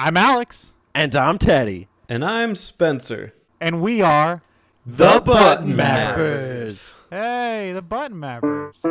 I'm Alex. And I'm Teddy. And I'm Spencer. And we are The Button Mappers. Hey, the Button Mappers.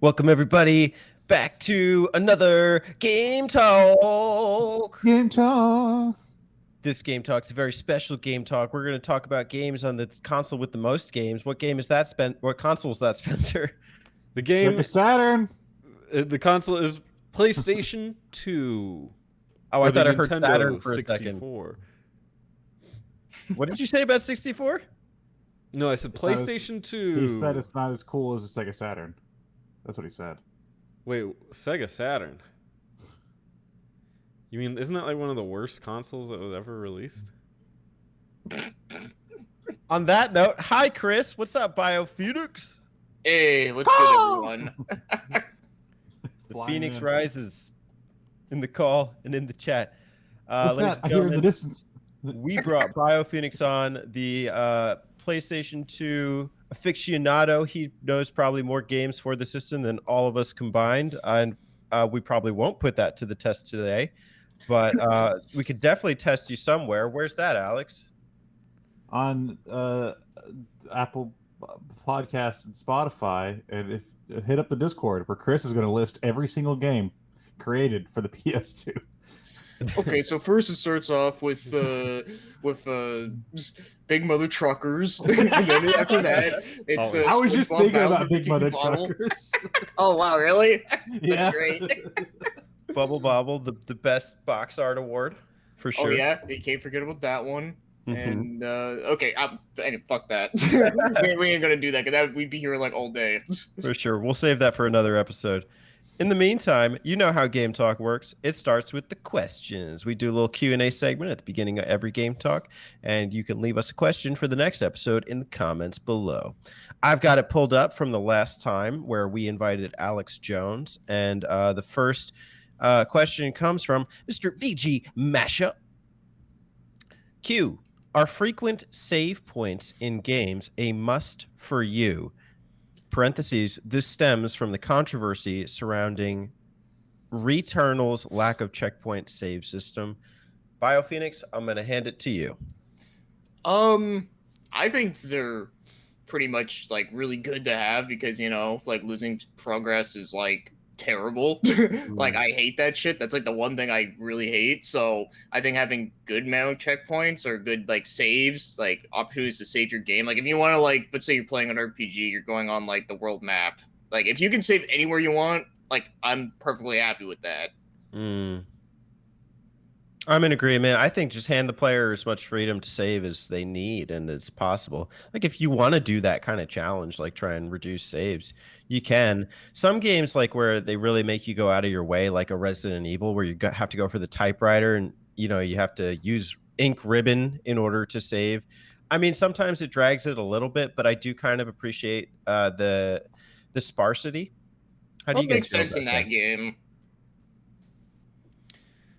Welcome, everybody, back to another Game Talk. Game Talk. This Game Talk's a very special Game Talk. We're going to talk about games on the console with the most games. What game is that, What console is that, Spencer? The game... Sega Saturn. The console is PlayStation 2. Oh, I thought I heard Nintendo Saturn for 64. a second. What did you say about 64? No, I said PlayStation 2. He said it's not as cool as the Sega Saturn. That's what he said. Wait, Sega Saturn? You mean, isn't that like one of the worst consoles that was ever released? On that note, hi, Chris. What's up, BioPhoenix? Hey, what's good, everyone? The Phoenix rises in the call and in the chat. What's that? I hear in the distance. We brought BioPhoenix on, the PlayStation 2 aficionado. He knows probably more games for the system than all of us combined, and we probably won't put that to the test today, but we could definitely test you somewhere. Where's that, Alex? On Apple Podcasts and Spotify, and if hit up the Discord where Chris is going to list every single game created for the PS2. Okay, so first it starts off with Big Mother Truckers, and then after that, it's I was just thinking about the Big Mother bottle. Truckers. Oh wow, really? Yeah. That's great. Bubble Bobble, the best box art award for sure. Oh yeah, you can't forget about that one. Mhm. And okay, anyway, fuck that. we ain't gonna do that because we'd be here like all day. For sure. We'll save that for another episode. In the meantime, you know how Game Talk works. It starts with the questions. We do a little Q&A segment at the beginning of every Game Talk, and you can leave us a question for the next episode in the comments below. I've got it pulled up from the last time where we invited Alex Jones, and the first question comes from Mr. VG Mashup. Q, are frequent save points in games a must for you? Parentheses, this stems from the controversy surrounding Returnal's lack of checkpoint save system. BioPhoenix, I'm going to hand it to you. I think they're pretty much like really good to have because like losing progress is like terrible. Like I hate that shit. That's like the one thing I really hate. So I think having good amount of checkpoints or good like saves, like opportunities to save your game. Like if you want to like, let's say you're playing an RPG, you're going on like the world map. Like if you can save anywhere you want, like I'm perfectly happy with that. I'm in agreement. I think just hand the player as much freedom to save as they need and it's possible. Like if you want to do that kind of challenge, like try and reduce saves, you can. Some games like where they really make you go out of your way, like a Resident Evil where you have to go for the typewriter and you have to use ink ribbon in order to save. I mean, sometimes it drags it a little bit, but I do kind of appreciate the sparsity. How do you makes guys feel sense in about that game?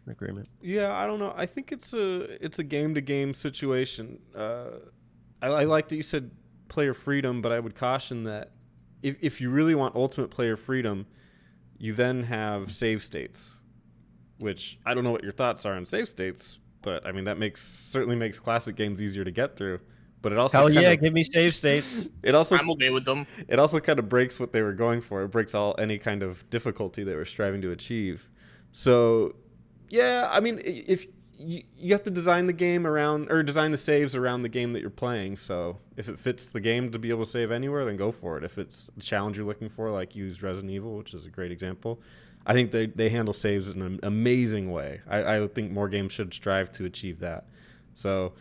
Agreement. Yeah, I don't know. I think it's a game-to-game situation. I like that you said player freedom, but I would caution that if you really want ultimate player freedom, you then have save states, which I don't know what your thoughts are on save states, but I mean that certainly makes classic games easier to get through. But it also give me save states. I'm okay with them. It also kind of breaks what they were going for. It breaks any kind of difficulty they were striving to achieve. So. Yeah, I mean, if you have to design the game around, or design the saves around the game that you're playing. So if it fits the game to be able to save anywhere, then go for it. If it's the challenge you're looking for, like use Resident Evil, which is a great example, I think they handle saves in an amazing way. I think more games should strive to achieve that. So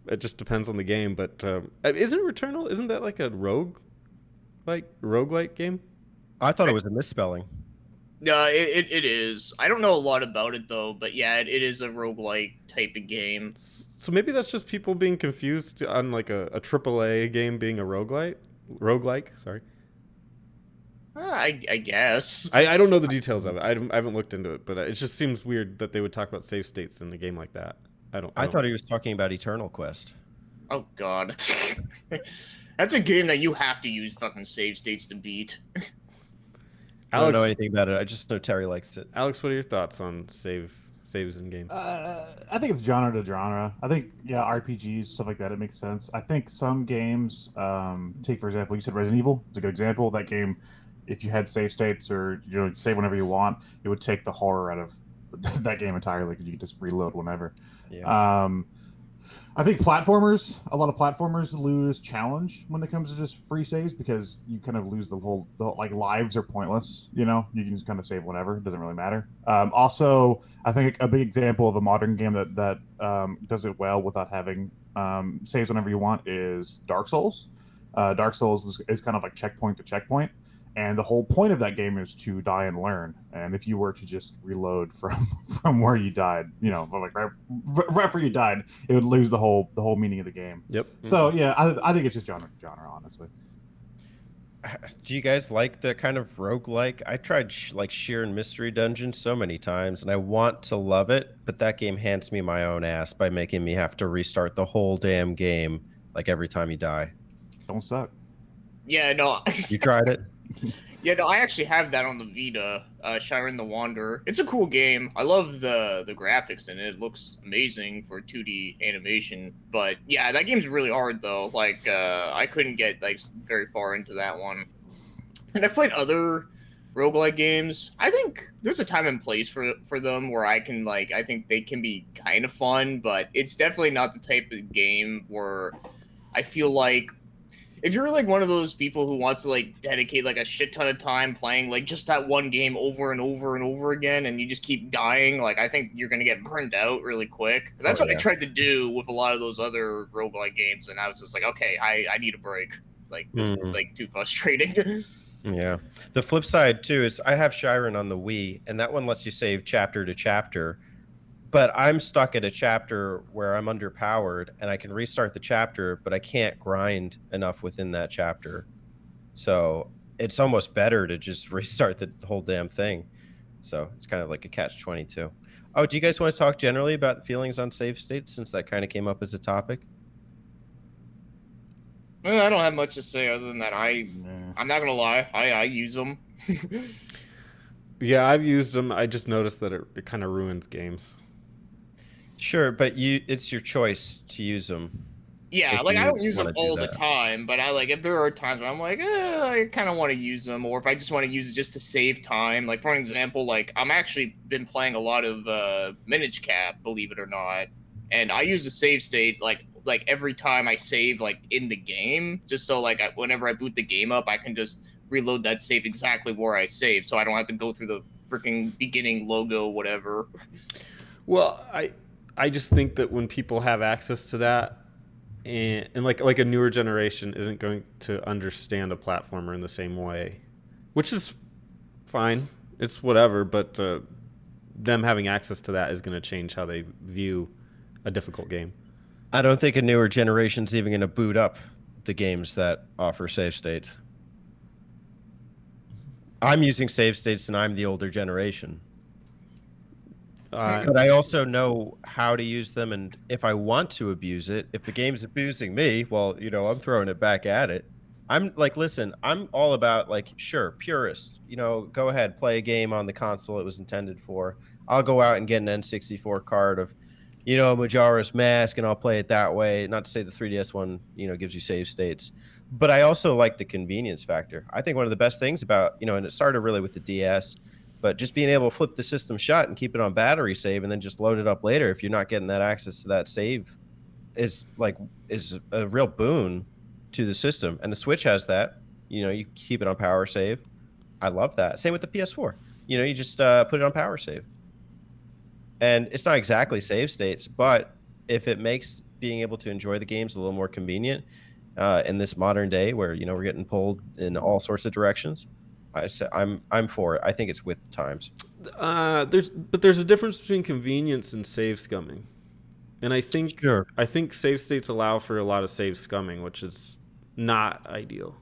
it just depends on the game. But isn't Returnal? Isn't that like a roguelike game? I thought it was a misspelling. No, it is. I don't know a lot about it though, but yeah, it is a roguelike type of game. So maybe that's just people being confused on like a AAA game being a roguelike. Sorry. I guess. I don't know the details of it. I haven't looked into it, but it just seems weird that they would talk about save states in a game like that. I thought he was talking about Eternal Quest. Oh god. That's a game that you have to use fucking save states to beat. I don't Alex, know anything about it. I just know Terry likes it. Alex, what are your thoughts on saves in games? I think it's genre to genre. I think RPGs, stuff like that, it makes sense. I think some games, take for example, you said Resident Evil. It's a good example. That game, if you had save states or save whenever you want, it would take the horror out of that game entirely because you could just reload whenever. Yeah. I think a lot of platformers lose challenge when it comes to just free saves because you kind of lose the whole like lives are pointless. You can just kind of save whenever. It doesn't really matter. Also, I think a big example of a modern game that does it well without having saves whenever you want is Dark Souls. Dark Souls is kind of like checkpoint to checkpoint. And the whole point of that game is to die and learn. And if you were to just reload from where you died, like right where you died, it would lose the whole meaning of the game. Yep. So yeah, I think it's just genre, honestly. Do you guys like the kind of roguelike? I tried like Sheer and Mystery Dungeon so many times, and I want to love it, but that game hands me my own ass by making me have to restart the whole damn game like every time you die. Don't suck. Yeah, no. You tried it? Yeah, no, I actually have that on the Vita, Shiren the Wanderer. It's a cool game. I love the graphics in it. It looks amazing for 2D animation. But yeah, that game's really hard though. Like I couldn't get like very far into that one. And I've played other roguelike games. I think there's a time and place for them where I think they can be kind of fun, but it's definitely not the type of game where I feel like if you're like one of those people who wants to like dedicate like a shit ton of time playing like just that one game over and over and over again and you just keep dying, like I think you're gonna get burned out really quick. That's what I tried to do with a lot of those other roguelike games, and I was just like, okay, I need a break. Like this is like too frustrating. Yeah. The flip side too is I have Shiren on the Wii, and that one lets you save chapter to chapter. But I'm stuck at a chapter where I'm underpowered and I can restart the chapter, but I can't grind enough within that chapter. So it's almost better to just restart the whole damn thing. So it's kind of like a catch-22. Oh, do you guys want to talk generally about feelings on save states since that kind of came up as a topic? I don't have much to say other than that I'm not gonna lie, I use them. Yeah, I've used them. I just noticed that it kind of ruins games. Sure, but it's your choice to use them. Yeah, like I don't use them all the time, but I like if there are times where I'm like, I kind of want to use them, or if I just want to use it just to save time. Like for an example, like I'm actually been playing a lot of Minish Cap, believe it or not, and I use the save state like every time I save like in the game, just so like whenever I boot the game up, I can just reload that save exactly where I saved, so I don't have to go through the freaking beginning logo, whatever. Well, I just think that when people have access to that, and like a newer generation isn't going to understand a platformer in the same way, which is fine. It's whatever, but them having access to that is going to change how they view a difficult game. I don't think a newer generation's even going to boot up the games that offer save states. I'm using save states and I'm the older generation. But I also know how to use them, and if I want to abuse it, if the game's abusing me, well, I'm throwing it back at it. I'm like, listen, I'm all about like, sure, purist. Go ahead, play a game on the console it was intended for. I'll go out and get an N64 card of, Majora's Mask, and I'll play it that way. Not to say the 3DS one, gives you save states, but I also like the convenience factor. I think one of the best things about, and it started really with the DS. But just being able to flip the system shut and keep it on battery save and then just load it up later if you're not getting that access to that save is a real boon to the system. And the Switch has that. You keep it on power save. I love that. Same with the PS4. You just put it on power save. And it's not exactly save states, but if it makes being able to enjoy the games a little more convenient in this modern day where, we're getting pulled in all sorts of directions, I'm for it. I think it's with the times. There's a difference between convenience and save scumming, and I think save states allow for a lot of save scumming, which is not ideal.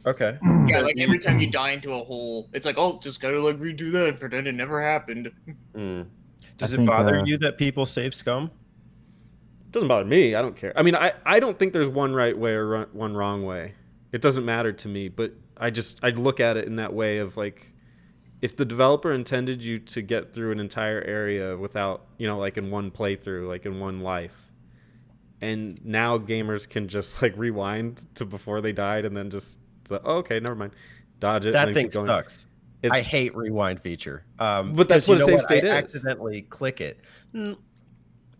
Okay. Yeah, like every time you die into a hole, it's like, oh, just gotta like redo that and pretend it never happened. Does I it think, bother you that people save scum? Doesn't bother me. I don't care. I mean, I don't think there's one right way or one wrong way. It doesn't matter to me, but I look at it in that way of like, if the developer intended you to get through an entire area without, like in one playthrough, like in one life, and now gamers can just like rewind to before they died and then just say, oh, okay, never mind, dodge it. and That then thing keep going. sucks. I hate rewind feature. But that's what a save state is. I accidentally click it.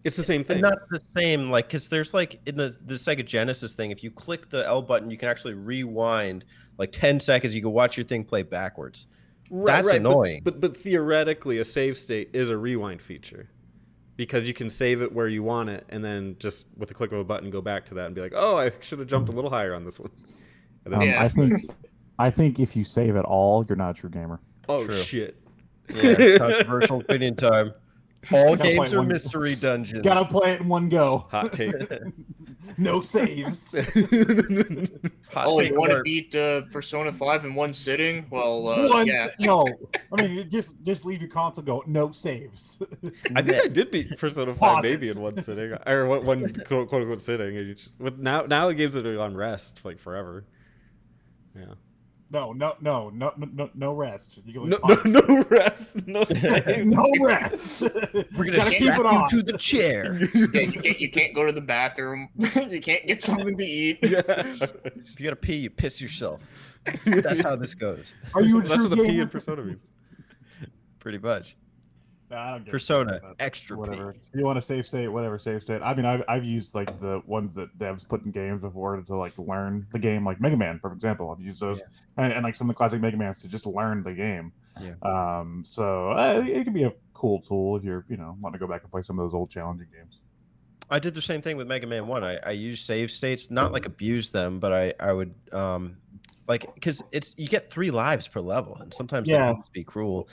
It's the same thing. Not the same, like, because there's like in the Sega Genesis thing, if you click the L button, you can actually rewind like 10 seconds. You can watch your thing play backwards. That's annoying. But theoretically, a save state is a rewind feature because you can save it where you want it and then just with a click of a button go back to that and be like, oh, I should have jumped a little higher on this one. And then I think if you save it all, you're not a true gamer. Oh, True. shit. Yeah, controversial opinion time. All Gotta games play are one- mystery dungeons. Gotta play it in one go. Hot take. No saves. Hot Oh, take you want to alert. beat Persona 5 in one sitting? Well, yeah. No. I mean, just leave your console. Go no saves. I think I did beat Persona 5 Pauses. maybe in one sitting, or one quote unquote sitting. And you just, with now the games that are on rest like forever. Yeah. No rest. You can No rest. No save. no rest. We're gonna Gotta keep strap it on. you to the chair. Yeah, you can't go to the bathroom. You can't get something to eat. Yeah. If you gotta pee, you piss yourself. That's how this goes. Are you a That's true what the P gamer? in Persona means. Pretty much. No, I don't give a Persona, shit about that. extra Whatever. P. If you want to save state, whatever, save state. I mean, I've used like the ones that devs put in games before to like learn the game, like Mega Man, for example. I've used those, and like some of the classic Mega Mans to just learn the game. Yeah. So it can be a cool tool if you're want to go back and play some of those old challenging games. I did the same thing with Mega Man 1. I used save states, not like abuse them, but I would like, because you get 3 lives per level, and sometimes that can be cruel.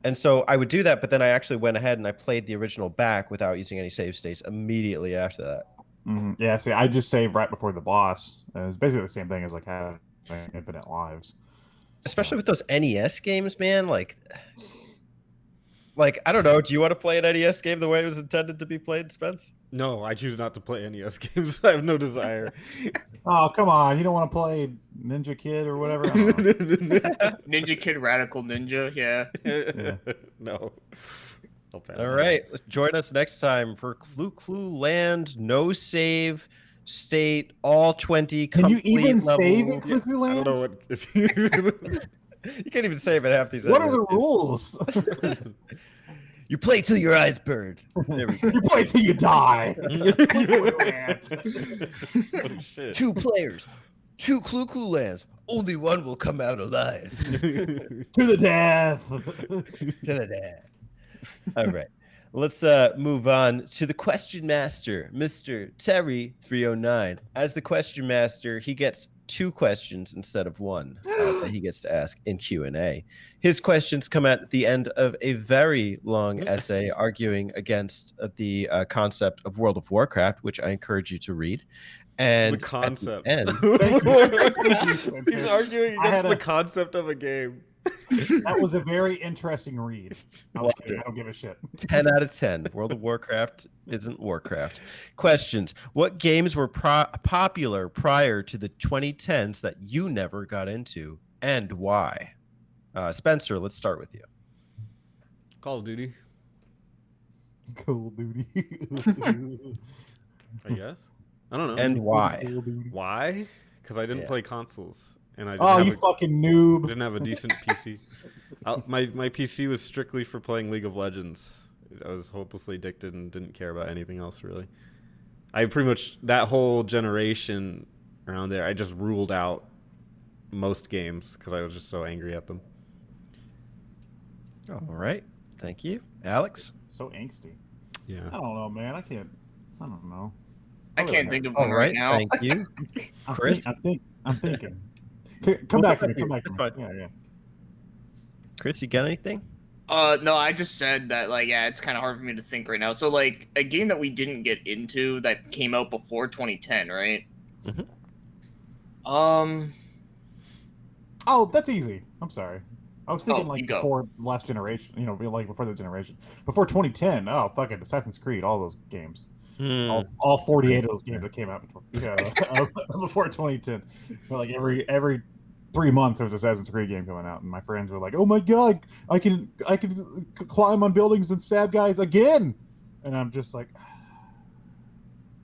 And so I would do that, but then I actually went ahead and I played the original back without using any save states immediately after that. Mm-hmm. Yeah, see, I just saved right before the boss. It's basically the same thing as like having infinite lives. Especially with those NES games, man. Like I don't know. Do you want to play an NES game the way it was intended to be played, Spence? No, I choose not to play NES games. I have no desire. Oh, come on. You don't want to play Ninja Kid or whatever? Ninja Kid Radical Ninja, yeah. No. I'll pass. All right. Join us next time for Clue Land, no save state, all 20 Can you complete even level. save in Clue I Land? don't know what if You can't even save it half these. What are NES the rules? You play till your eyes burn. There we go. You play till you die. Oh, shit. 2 players, 2 Clue Lands. Only one will come out alive. To the death. To the death. All right. Let's move on to the question master, Mr. Terry 309. As the question master, he gets 2 questions instead of 1 that he gets to ask in Q&A. His questions come at the end of a very long essay arguing against the concept of World of Warcraft, which I encourage you to read. And The concept. At the end, He's arguing against the concept of a game. That was a very interesting read. I don't give a shit. 10 out of 10. World of Warcraft isn't Warcraft. Questions. What games were popular prior to the 2010s that you never got into, and why? Spencer, let's start with you. Call of Duty, Call of Duty. I guess. I don't know. And why? Why? Because I didn't Yeah. play consoles, and I Oh, didn't, you have, fucking I noob. didn't have a decent PC. My PC was strictly for playing League of Legends. I was hopelessly addicted and didn't care about anything else really. I pretty much that whole generation around there, I just ruled out most games because I was just so angry at them. All right. Thank you. Alex? So angsty. Yeah. I don't know, man. I don't know. I can't think of All one right. right now. Thank you. Chris? I'm thinking. Come back to me. Come back to That's me. fine. Yeah. Chris, you got anything? No, I just said that, like, yeah, it's kind of hard for me to think right now. So, like, a game that we didn't get into that came out before 2010, right? Mhm. Oh, that's easy. I'm sorry. I was thinking Oh, you like go. before last generation, like before the generation. Before 2010, oh, fucking Assassin's Creed, all those games. Hmm. All 48 of those games that came out before 2010. But like every 3 months there was an Assassin's Creed game coming out, and my friends were like, "Oh my god, I can climb on buildings and stab guys again," and I'm just like,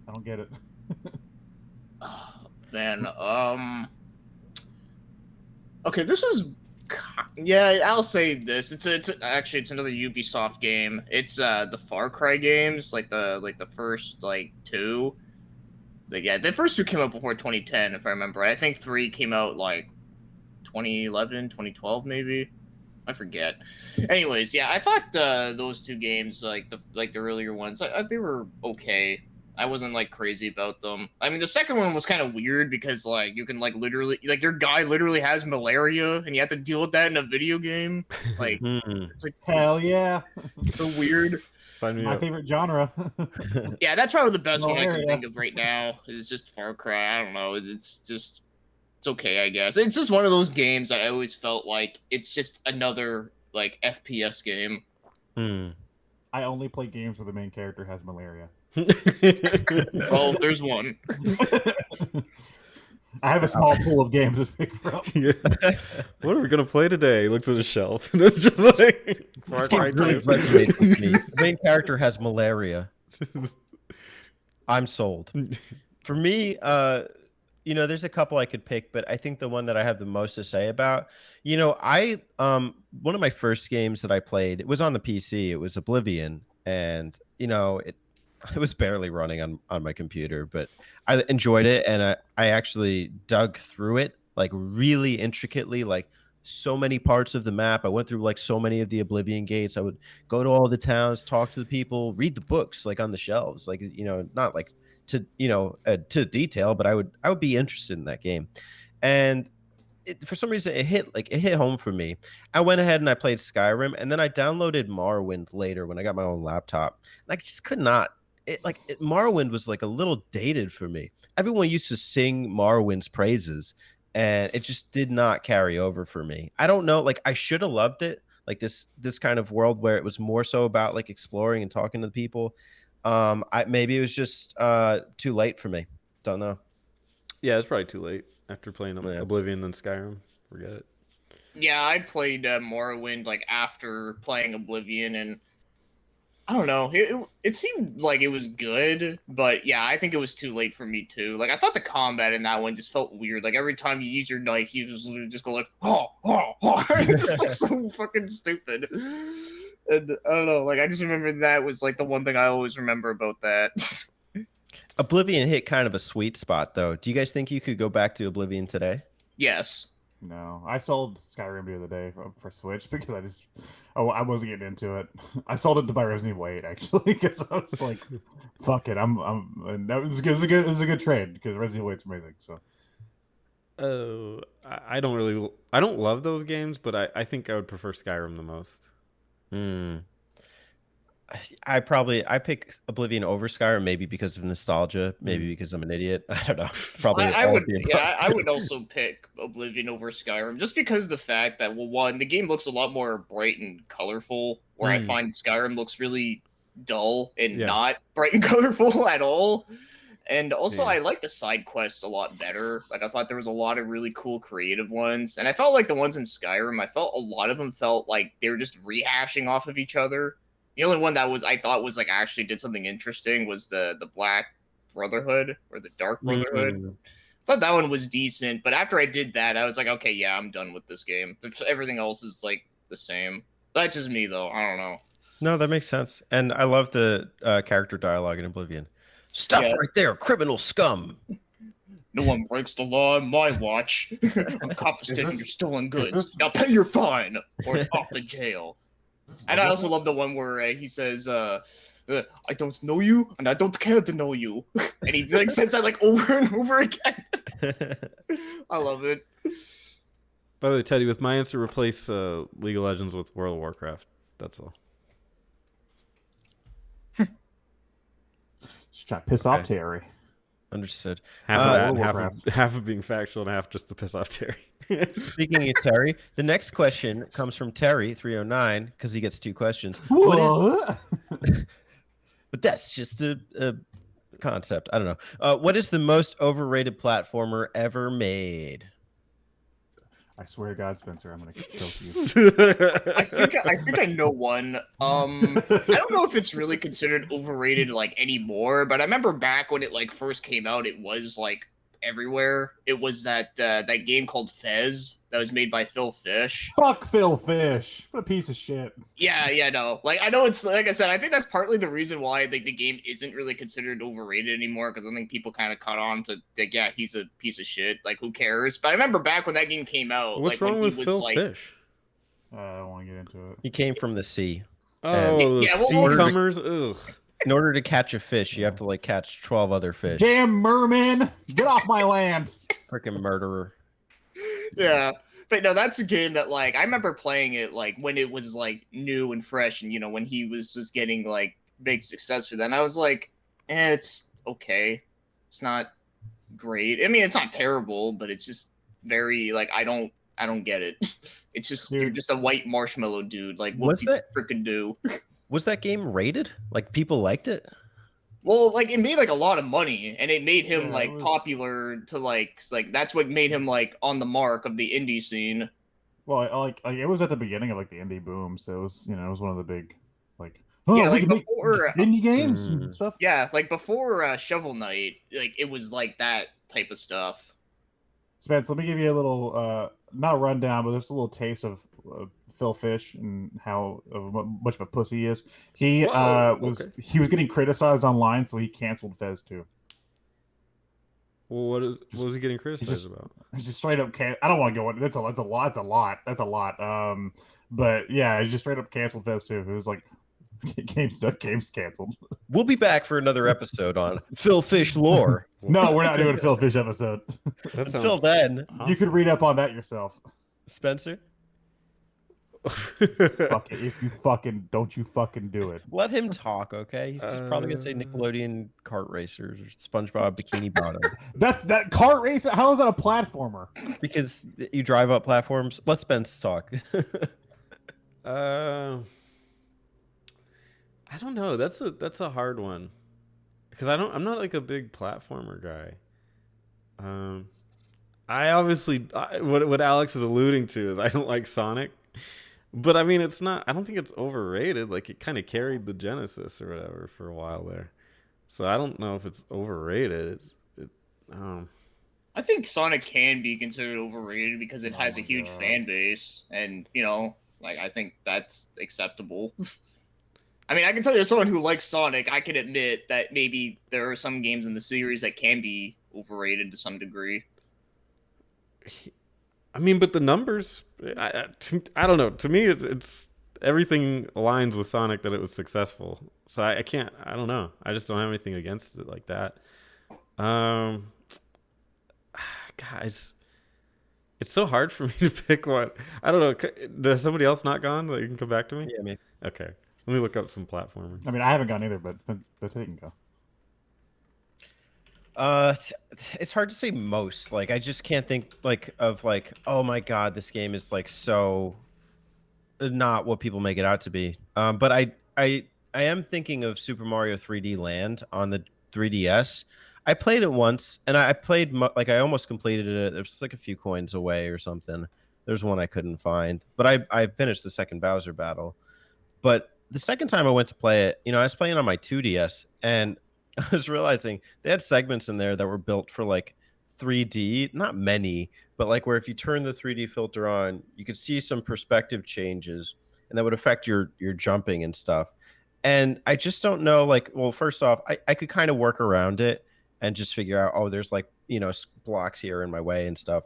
I don't get it. Man, okay, this is, yeah, I'll say this. It's actually it's another Ubisoft game. It's the Far Cry games, like the first like two. Yeah, the first two came out before 2010, if I remember right. I think 3 came out like 2011, 2012 maybe. I forget. Anyways, yeah, I thought those two games, like the earlier ones, they were okay. I wasn't like crazy about them. I mean, the second one was kind of weird because like you can like literally like your guy literally has malaria and you have to deal with that in a video game. Like Hmm. it's like Hell yeah, so weird. Sign me my up. favorite genre. Yeah, that's probably the best one I can Malaria. think of right now. Is just Far Cry. I don't know. It's okay, I guess. It's just one of those games that I always felt like it's just another like FPS game. Hmm. I only play games where the main character has malaria. Well, there's one. I have a small pool of games to pick from. Yeah. What are we gonna play today? He looks at a shelf and it's just like Far This game Cry really 2. resonates with me. The main character has malaria. I'm sold. For me, there's a couple I could pick, but I think the one that I have the most to say about, one of my first games that I played, it was on the PC. It was Oblivion, and it was barely running on my computer, but I enjoyed it, and I actually dug through it like really intricately, like so many parts of the map. I went through like so many of the Oblivion gates. I would go to all the towns, talk to the people, read the books like on the shelves, like not like to detail, but I would be interested in that game. And for some reason it hit home for me. I went ahead and I played Skyrim, and then I downloaded Morrowind later when I got my own laptop. And I just could not. Morrowind was like a little dated for me. Everyone used to sing Morrowind's praises, and it just did not carry over for me. I don't know. Like I should have loved it. Like this kind of world where it was more so about like exploring and talking to the people. Maybe it was just too late for me. Don't know. Yeah, it's probably too late after playing Yeah. Oblivion and Skyrim. Forget it. Yeah, I played Morrowind like after playing Oblivion, and I don't know. It seemed like it was good, but yeah, I think it was too late for me too. Like I thought the combat in that one just felt weird. Like every time you use your knife, you just go like it's just like so fucking stupid. And I don't know. Like I just remember that was like the one thing I always remember about that. Oblivion hit kind of a sweet spot, though. Do you guys think you could go back to Oblivion today? Yes. No, I sold Skyrim the other day for Switch because I wasn't getting into it. I sold it to buy Resident Evil 8 actually because I was like, fuck it, and that was it was a good trade because Resident Evil 8's amazing. So I don't love those games, but I think I would prefer Skyrim the most. Hmm. I pick Oblivion over Skyrim, maybe because of nostalgia, maybe because I'm an idiot. I don't know. Probably I all would, of the above. yeah, I would also pick Oblivion over Skyrim just because of the fact that, well, one, the game looks a lot more bright and colorful, where I find Skyrim looks really dull and not bright and colorful at all. And also, I like the side quests a lot better. Like, I thought there was a lot of really cool creative ones, and I felt like the ones in Skyrim, I felt a lot of them felt like they were just rehashing off of each other. The only one that I thought was like actually did something interesting was the Black Brotherhood or the Dark Brotherhood. Mm. I thought that one was decent, but after I did that, I was like, okay, yeah, I'm done with this game. Everything else is like the same. That's just me, though. I don't know. No, that makes sense. And I love the character dialogue in Oblivion. Stop right there, criminal scum. No one breaks the law on my watch. I'm confiscating your stolen goods. Now pay your fine, or it's off to jail. And I also love the one where he says, I don't know you, and I don't care to know you. And he like says that like over and over again. I love it. By the way, Teddy, with my answer, replace League of Legends with World of Warcraft. That's all. Just trying to piss off Terry. Understood. Half of that, and Warcraft. half of being factual, and half just to piss off Terry. Speaking of Terry, the next question comes from Terry 309 because he gets 2 questions. But that's just a concept. I don't know. What is the most overrated platformer ever made? I swear to God, Spencer, I'm gonna choke you. I think I know one. I don't know if it's really considered overrated like anymore, but I remember back when it like first came out, it was like everywhere. It was that game called Fez that was made by Phil Fish. Fuck Phil Fish. What a piece of shit. Yeah, no. Like I know it's like I said, I think that's partly the reason why I think the game isn't really considered overrated anymore, because I think people kind of caught on to like, yeah, he's a piece of shit. Like who cares? But I remember back when that game came out. What's like, wrong when he with was, Phil like, Fish? I don't want to get into it. He came from the sea. Oh, Yeah, the well, sea-comers? Ugh. In order to catch a fish, you have to like catch 12 other fish. Damn merman! Get off my land! Freaking murderer. Yeah. But no, that's a game that like I remember playing it like when it was like new and fresh, and when he was just getting like big success for that. And I was like, it's okay. It's not great. I mean, it's not terrible, but it's just very like I don't get it. It's just you're just a white marshmallow dude. Like what Was do you that- freaking do? Was that game rated? Like people liked it? Well, like it made like a lot of money, and it made him Yeah, like it was- popular to like that's what made him like on the mark of the indie scene. Well, like it was at the beginning of like the indie boom, so it was it was one of the big like Yeah, we like can make before- indie games Mm. and stuff. Yeah, like before Shovel Knight, like it was like that type of stuff. Spence, let me give you a little not a rundown, but just a little taste of Phil Fish and how much of a pussy he is. He Whoa, was okay. he was getting criticized online, so he canceled Fez 2. Well, what was he getting criticized just- about? He's just straight up I don't want to go into that's a lot. But yeah, he just straight up canceled Fez 2. It was like games canceled. We'll be back for another episode on Phil Fish lore. No, we're not doing a Phil Fish episode. That Until then, You could read up on that yourself. Spencer, Fuck it. If you fucking don't you fucking do it. let him talk, okay? He's just probably gonna say Nickelodeon Kart Racers or SpongeBob Bikini Bottom That's that kart racer. How is that a platformer? because you drive up platforms. Let Spence talk. I don't know. That's a hard one because I'm not like a big platformer guy. I obviously what Alex is alluding to is I don't like Sonic, but I mean it's not. I don't think it's overrated. Like it kind of carried the Genesis or whatever for a while there, so I don't know if it's overrated. I think Sonic can be considered overrated because it has a my huge God. fan base, and like I think that's acceptable. I mean, I can tell you as someone who likes Sonic, I can admit that maybe there are some games in the series that can be overrated to some degree. I mean, but the numbers, I don't know. To me, it's everything aligns with Sonic that it was successful. So I can't. I don't know. I just don't have anything against it like that. Guys, it's so hard for me to pick one. I don't know. Does somebody else not gone that you can come back to me? Yeah, man. Okay. Let me look up some platformers. I mean, I haven't gone either, but they can go. It's hard to say most. Like, I just can't think like of like, oh my god, this game is like so not what people make it out to be. But I am thinking of Super Mario 3D Land on the 3DS. I played it once, and I played like I almost completed it. It was like a few coins away or something. There's one I couldn't find, but I finished the second Bowser battle. But the second time I went to play it, I was playing on my 2DS, and I was realizing they had segments in there that were built for like 3D, not many, but like where if you turn the 3D filter on, you could see some perspective changes, and that would affect your jumping and stuff. And I just don't know, like, well, first off, I could kind of work around it and just figure out, oh, there's like, blocks here in my way and stuff.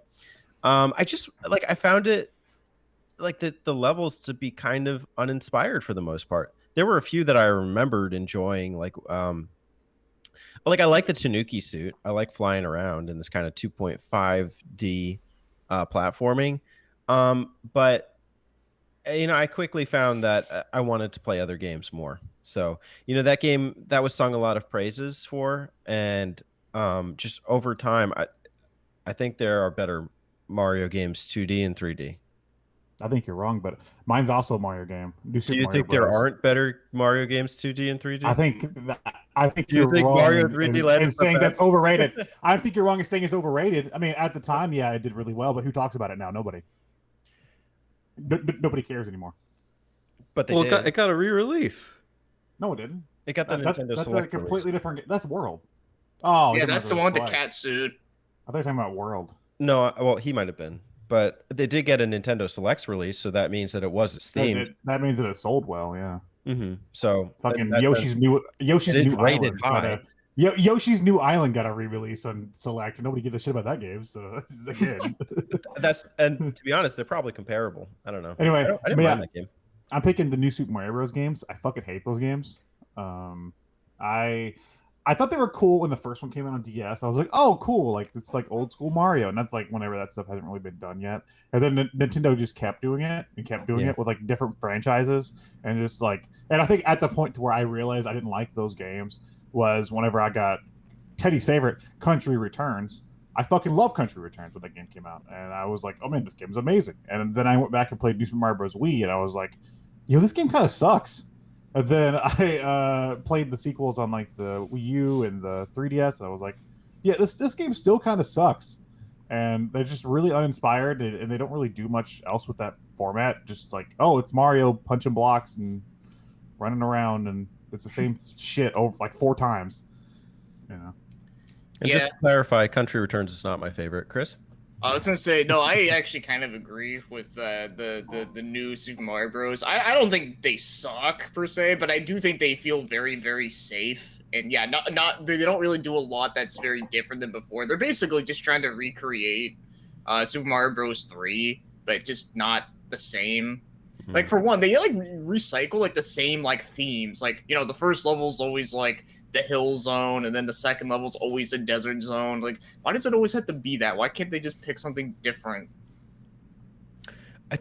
I just like I found it like the levels to be kind of uninspired for the most part. There were a few that I remembered enjoying, like I like the Tanuki suit. I like flying around in this kind of 2.5D platforming. But I quickly found that I wanted to play other games more. So, that game that was sung a lot of praises for, and just over time, I think there are better Mario games 2D and 3D. I think you're wrong, but mine's also a Mario game. Do you think there aren't better Mario games 2D and 3D? I think Do you you're think wrong Mario 3D Land in is the saying that's best? overrated. I think you're wrong in saying it's overrated. I mean, at the time, yeah, it did really well, but who talks about it now? Nobody. Nobody cares anymore. But they Well, did. it got a re-release. No, it didn't. It got the Nintendo That's a Select completely different. That's World. Oh, Yeah, you're that's the talking one with about the cat suit. I thought you were talking about World. No, well, he might have been, but they did get a Nintendo Selects release, so that means that it was themed. That means that it sold well. Yeah. So Fucking that Yoshi's new rated island. high. Yoshi's New Island got a re-release on Select, and nobody gives a shit about that game. So again, And to be honest, they're probably comparable. I don't know. Anyway, I didn't mind that game. I'm picking the new Super Mario Bros. Games. I fucking hate those games. I thought they were cool when the first one came out on DS. I was like, oh, cool. Like, it's like old school Mario. And that's like whenever that stuff hasn't really been done yet. And then Nintendo just kept doing it and kept doing it with like different franchises. And just like, and I think at the point to where I realized I didn't like those games was whenever I got Teddy's favorite, Country Returns. I fucking love Country Returns when that game came out. And I was like, oh man, this game's amazing. And then I went back and played New Super Mario Bros. Wii. And I was like, yo, this game kind of sucks. And then I played the sequels on like the Wii U and the 3DS, and I was like, "Yeah, this game still kind of sucks." And they're just really uninspired, and they don't really do much else with that format. Just like, oh, it's Mario punching blocks and running around, and it's the same shit over like 4 times. You know. And just to clarify, Country Returns is not my favorite. Chris? I was gonna say no. I actually kind of agree with the new Super Mario Bros. I don't think they suck per se, but I do think they feel very, very safe. And yeah, they don't really do a lot that's very different than before. They're basically just trying to recreate Super Mario Bros. 3, but just not the same. Like for one, they like recycle like the same like themes. Like, you know, the first level's always like the hill zone, and then the second level's always a desert zone. Like, why does it always have to be that? Why can't they just pick something different? I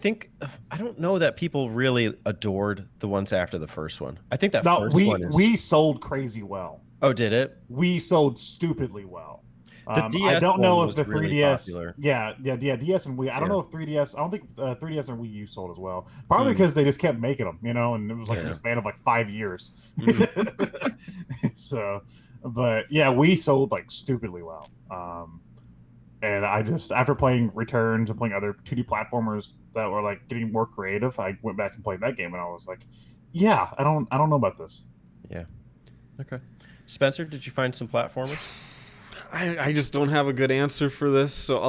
don't know that people really adored the ones after the first one. I think that we sold crazy well. Oh, did it? We sold stupidly well. The DS I don't know if the 3DS, really popular. yeah, DS and Wii. I don't know if 3DS. I don't think 3DS and Wii U sold as well. Probably because they just kept making them, you know, and it was like a span of like 5 years. So, but yeah, we sold like stupidly well. And I just after playing Returns and playing other 2D platformers that were like getting more creative, I went back and played that game, and I was like, yeah, I don't know about this. Yeah. Okay. Spencer, did you find some platformers? I just don't have a good answer for this, so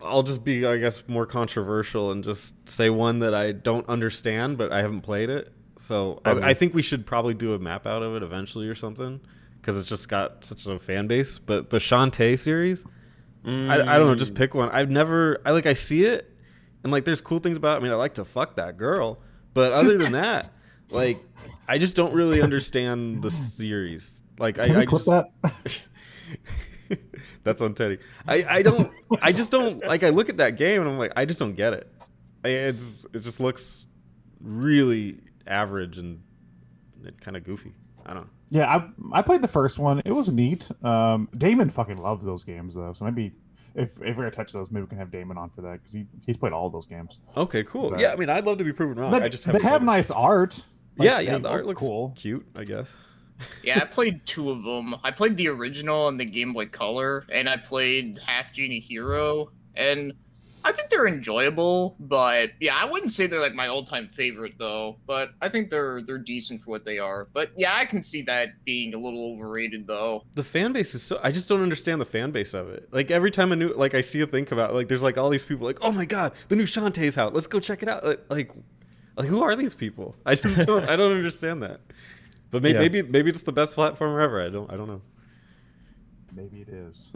I'll just be, I guess, more controversial and just say one that I don't understand, but I haven't played it. So I think we should probably do a map out of it eventually or something, because it's just got such a fan base. But the Shantae series, I don't know, just pick one. I see it, and like there's cool things about it. I mean, I like to fuck that girl, but other than that, like I just don't really understand the series. Like Can we clip that? That's on Teddy. I just don't like. I look at that game and I'm like, I just don't get it. It just looks really average and kind of goofy. I don't know. Yeah, I played the first one. It was neat. Damon fucking loves those games though, so maybe if we're gonna touch those, maybe we can have Damon on for that because he's played all of those games. Okay, cool. But, yeah, I mean, I'd love to be proven wrong. They have nice art. Like, the art looks cool, cute, I guess. Yeah, I played 2 of them. I played the original and the Game Boy Color, and I played Half Genie Hero, and I think they're enjoyable, but yeah, I wouldn't say they're like my all-time favorite though, but I think they're decent for what they are. But yeah, I can see that being a little overrated though. The fan base is I just don't understand the fan base of it. Like every time I see a thing come out, like there's like all these people like, oh my god, the new Shantae's out, let's go check it out. Like who are these people? I don't understand that. But maybe it's the best platformer ever. I don't know. Maybe it is.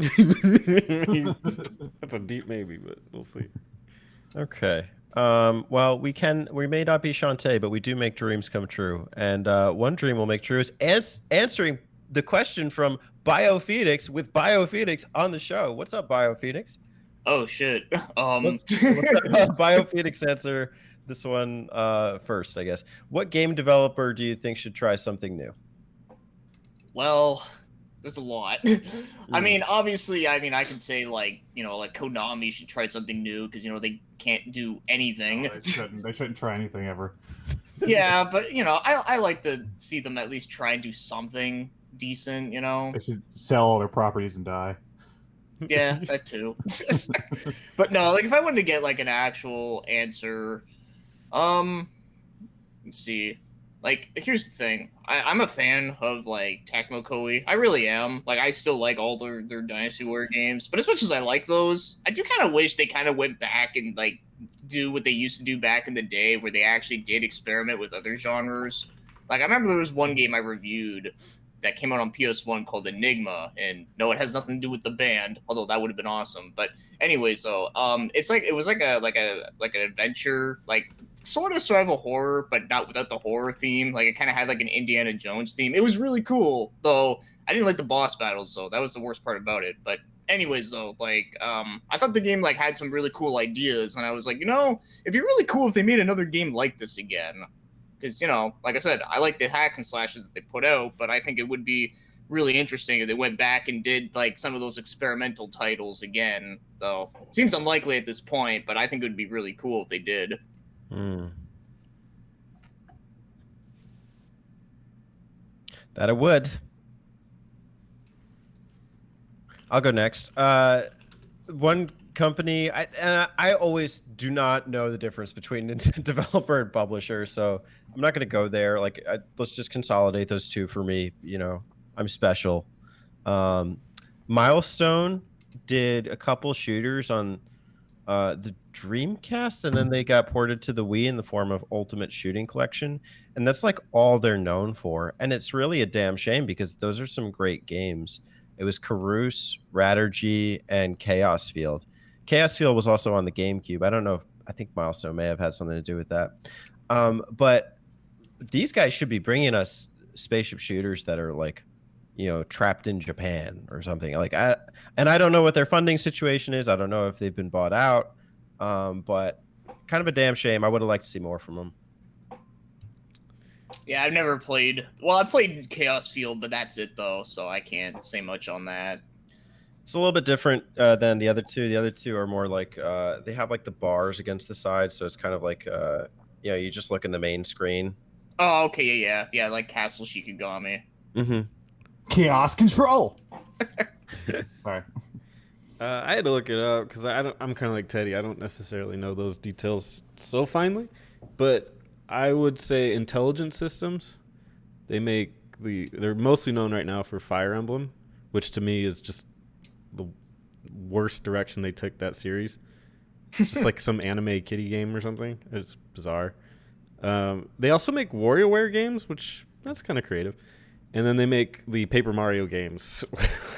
That's a deep maybe, but we'll see. Okay. Well, we may not be Shantae, but we do make dreams come true. And one dream we'll make true is answering the question from BioPhoenix with BioPhoenix on the show. What's up, BioPhoenix? Oh shit. Let's BioPhoenix answer this one first, I guess. What game developer do you think should try something new? Well, That's a lot. I mean, obviously, I mean, I can say like, you know, like Konami should try something new because you know they can't do anything. No, they shouldn't. They shouldn't try anything ever. Yeah, but you know, I like to see them at least try and do something decent. You know. They should sell all their properties and die. Yeah, that too. But no, like if I wanted to get like an actual answer, let's see. Like, here's the thing. I'm a fan of like Tecmo Koei. I really am. Like, I still like all their Dynasty Warrior games. But as much as I like those, I do kind of wish they kind of went back and like do what they used to do back in the day, where they actually did experiment with other genres. Like, I remember there was one game I reviewed that came out on PS1 called Enigma, and no, it has nothing to do with the band, although that would have been awesome. But anyways, though, it's like it was like an adventure, like sort of survival horror, but not without the horror theme. Like it kind of had like an Indiana Jones theme. It was really cool, though. I didn't like the boss battles, so that was the worst part about it. But anyways, though, like I thought the game like had some really cool ideas, and I was like, you know, it'd be really cool if they made another game like this again. Because, you know, like I said, I like the hack and slashes that they put out, but I think it would be really interesting if they went back and did like some of those experimental titles again. Though seems unlikely at this point, but I think it would be really cool if they did. That it would. I'll go next. One company, I always do not know the difference between developer and publisher, so I'm not going to go there. Like, let's just consolidate those two for me. You know, I'm special. Milestone did a couple shooters on the Dreamcast, and then they got ported to the Wii in the form of Ultimate Shooting Collection, and that's like all they're known for. And it's really a damn shame because those are some great games. It was Carouse, Rattergy, and Chaos Field. Chaos Field was also on the GameCube. I don't know if I think Milestone may have had something to do with that. But these guys should be bringing us spaceship shooters that are like, you know, trapped in Japan or something. Like I don't know what their funding situation is. I don't know if they've been bought out. But kind of a damn shame. I would have liked to see more from them. Yeah, I've never played. Well, I played Chaos Field, but that's it though, so I can't say much on that. It's a little bit different than the other two. The other two are more like they have like the bars against the sides, so it's kind of like you know, you just look in the main screen. Oh, okay, yeah, like Castle Shikigami. Mm-hmm. Chaos Control. Sorry. I had to look it up because I'm kind of like Teddy. I don't necessarily know those details so finely, but I would say Intelligent Systems. They're mostly known right now for Fire Emblem, which to me is just the worst direction they took that series. It's just like some anime kiddie game or something. It's bizarre. They also make WarioWare games, which that's kind of creative. And then they make the Paper Mario games,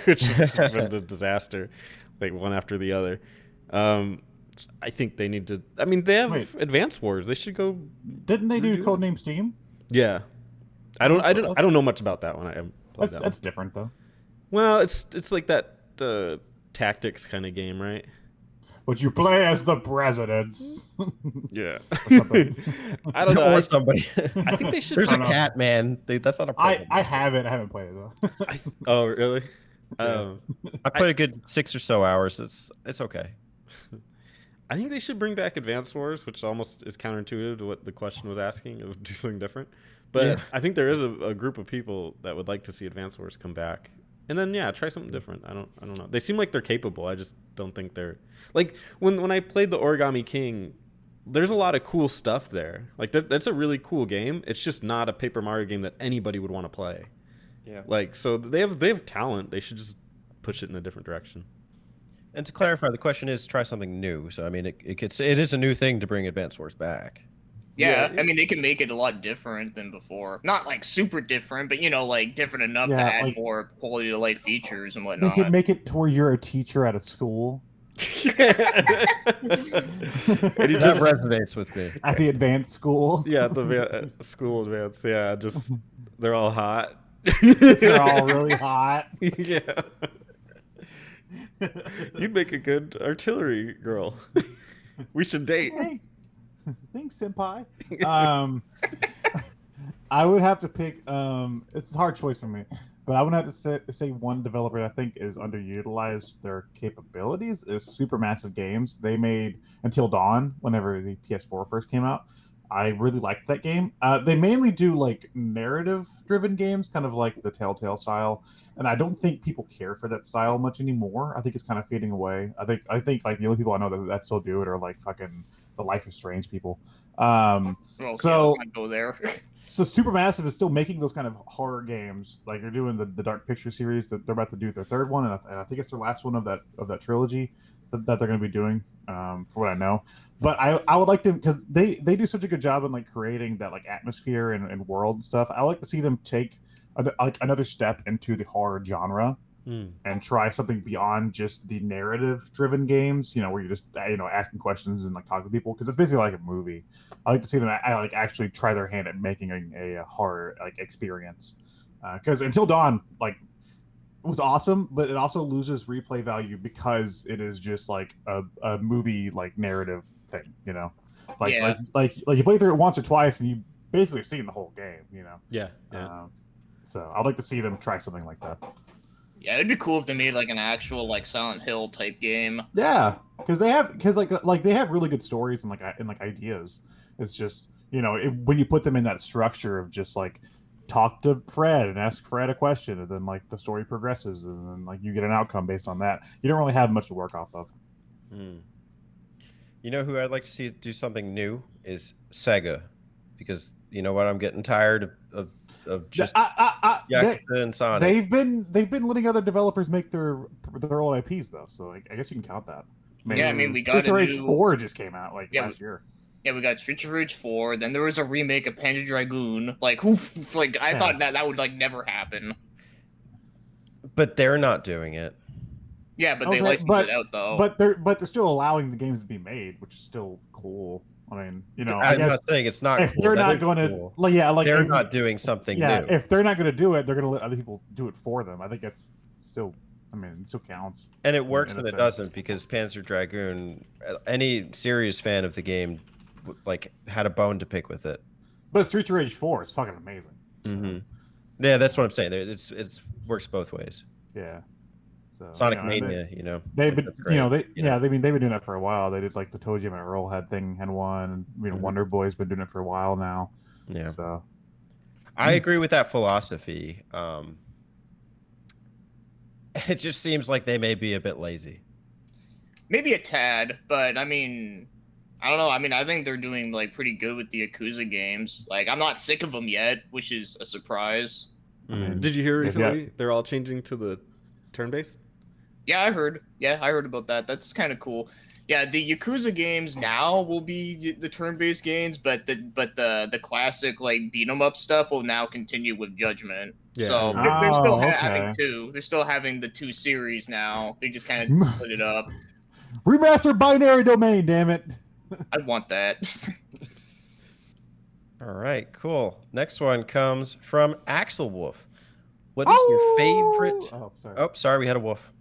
which has just been a disaster, like one after the other. I think they need to. I mean, they have Advance Wars. They should go. Didn't they do Codename Steam? Yeah, I don't know much about that one. I haven't played that That's one. different though. Well, it's like that tactics kind of game, right? But you play as the presidents. Yeah. I don't know. Or somebody. I think they should. There's a cat, man. That's not a problem. I haven't played it though. Oh, really? Yeah. I played a good 6 or so hours. It's okay. I think they should bring back Advance Wars, which almost is counterintuitive to what the question was asking of do something different. But yeah. I think there is a group of people that would like to see Advance Wars come back. And then try something different. I don't know. They seem like they're capable. I just don't think they're like when I played the Origami King. There's a lot of cool stuff there. Like that's a really cool game. It's just not a Paper Mario game that anybody would want to play. Yeah. Like so they have talent. They should just push it in a different direction. And to clarify, the question is try something new. So I mean, it is a new thing to bring Advance Wars back. Yeah, I mean, they can make it a lot different than before. Not like super different, but like different enough to add like, more quality of life features and whatnot. They could make it to where you're a teacher at a school. That resonates with me. At the advanced school. Yeah, at the school advance. Yeah, just they're all hot. They're all really hot. Yeah. You'd make a good artillery girl. We should date. Thanks, senpai. I would have to pick. It's a hard choice for me. But I would have to say one developer that I think is underutilized their capabilities is Supermassive Games. They made Until Dawn whenever the PS4 first came out. I really liked that game. They mainly do like narrative-driven games, kind of like the Telltale style, and I don't think people care for that style much anymore. I think it's kind of fading away. I think like the only people I know that still do it are like fucking the Life is Strange people. Okay, So let's not go there. so Supermassive is still making those kind of horror games. Like they're doing the Dark Picture series. That they're about to do their third one, and I think it's their last one of that trilogy that they're going to be doing. For what I know, but I would like to, because they do such a good job in like creating that like atmosphere and world and stuff. I like to see them take like another step into the horror genre and try something beyond just the narrative driven games, where you're just asking questions and like talking to people, because it's basically like a movie. I like to see them like actually try their hand at making a horror like experience, because Until Dawn like was awesome, but it also loses replay value because it is just like a movie like narrative thing, like Yeah. like you play through it once or twice and you basically seen the whole game, Yeah. so I'd like to see them try something like that. Yeah, it'd be cool if they made like an actual like Silent Hill type game. Yeah, because they have they have really good stories and like ideas. It's just when you put them in that structure of just like talk to Fred and ask Fred a question, and then like the story progresses, and then like you get an outcome based on that. You don't really have much to work off of. You know who I'd like to see do something new is Sega, because you know what, I'm getting tired of just Yakuza and Sonic. They've been letting other developers make their old IPs though, so I guess you can count that. Yeah, I mean, we got Streets of Rage 4 just came out last year. Yeah, we got Streets of Rage 4. Then there was a remake of Panzer Dragoon. Like, who? Like, I thought that would like never happen. But they're not doing it. Yeah, but they licensed it out though. But they're still allowing the games to be made, which is still cool. I mean, I'm not saying it's not. If cool. they're not going to, cool. They're not doing something new. If they're not going to do it, they're going to let other people do it for them. I think that's still. I mean, it still counts. And it works and it doesn't, because Panzer Dragoon, any serious fan of the game, like had a bone to pick with it. But Streets of Rage 4 is fucking amazing. So. Yeah, that's what I'm saying. It's works both ways. Yeah. So Sonic Mania, they've been they've been doing that for a while. They did like the Toe Jam and Earl Head thing and one. Wonder Boy's been doing it for a while now. Yeah. So I agree with that philosophy. It just seems like they may be a bit lazy. Maybe a tad, but I mean, I don't know. I mean, I think they're doing like pretty good with the Yakuza games. Like, I'm not sick of them yet, which is a surprise. Did you hear recently they're all changing to the turn-based? Yeah, I heard. Yeah, I heard about that. That's kind of cool. Yeah, the Yakuza games now will be the turn-based games, but the classic like beat 'em up stuff will now continue with Judgment. Yeah. So they're still having two. They're still having the two series now. They just kind of split it up. Remastered Binary Domain, damn it! I want that. All right, cool. Next one comes from Axel Wolf. What is your favorite? Oh, sorry. Oh, sorry, we had a wolf.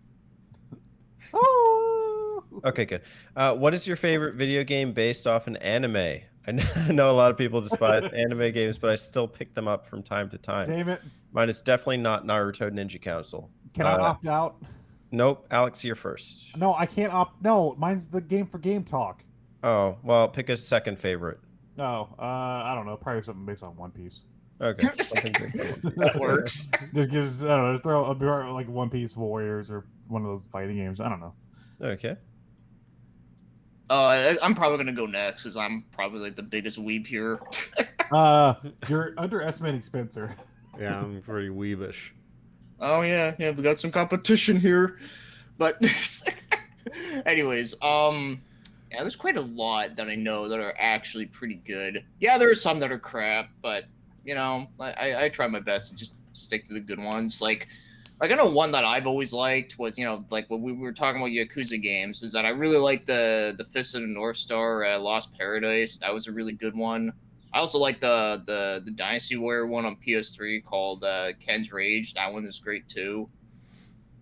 Oh. Okay, good. What is your favorite video game based off an anime? I know a lot of people despise anime games, but I still pick them up from time to time. Damn it. Mine is definitely not Naruto Ninja Council. Can I opt out? Nope. Alex, you're first. No, I can't opt. No, mine's the Game for Game Talk. Oh, well, pick a second favorite. No, I don't know. Probably something based on One Piece. Okay. That works. Just I don't know. Just throw like One Piece Warriors or one of those fighting games. I don't know. Okay. I'm probably gonna go next because I'm probably like the biggest weeb here. You're underestimating Spencer. Yeah, I'm pretty weebish. Oh yeah, we got some competition here, but anyways, yeah, there's quite a lot that I know that are actually pretty good. Yeah, there are some that are crap, but I try my best to just stick to the good ones. Like I know one that I've always liked was, like when we were talking about Yakuza games, is that I really like the Fist of the North Star Lost Paradise. That was a really good one. I also like the Dynasty Warrior one on PS3 called Ken's Rage. That one is great too.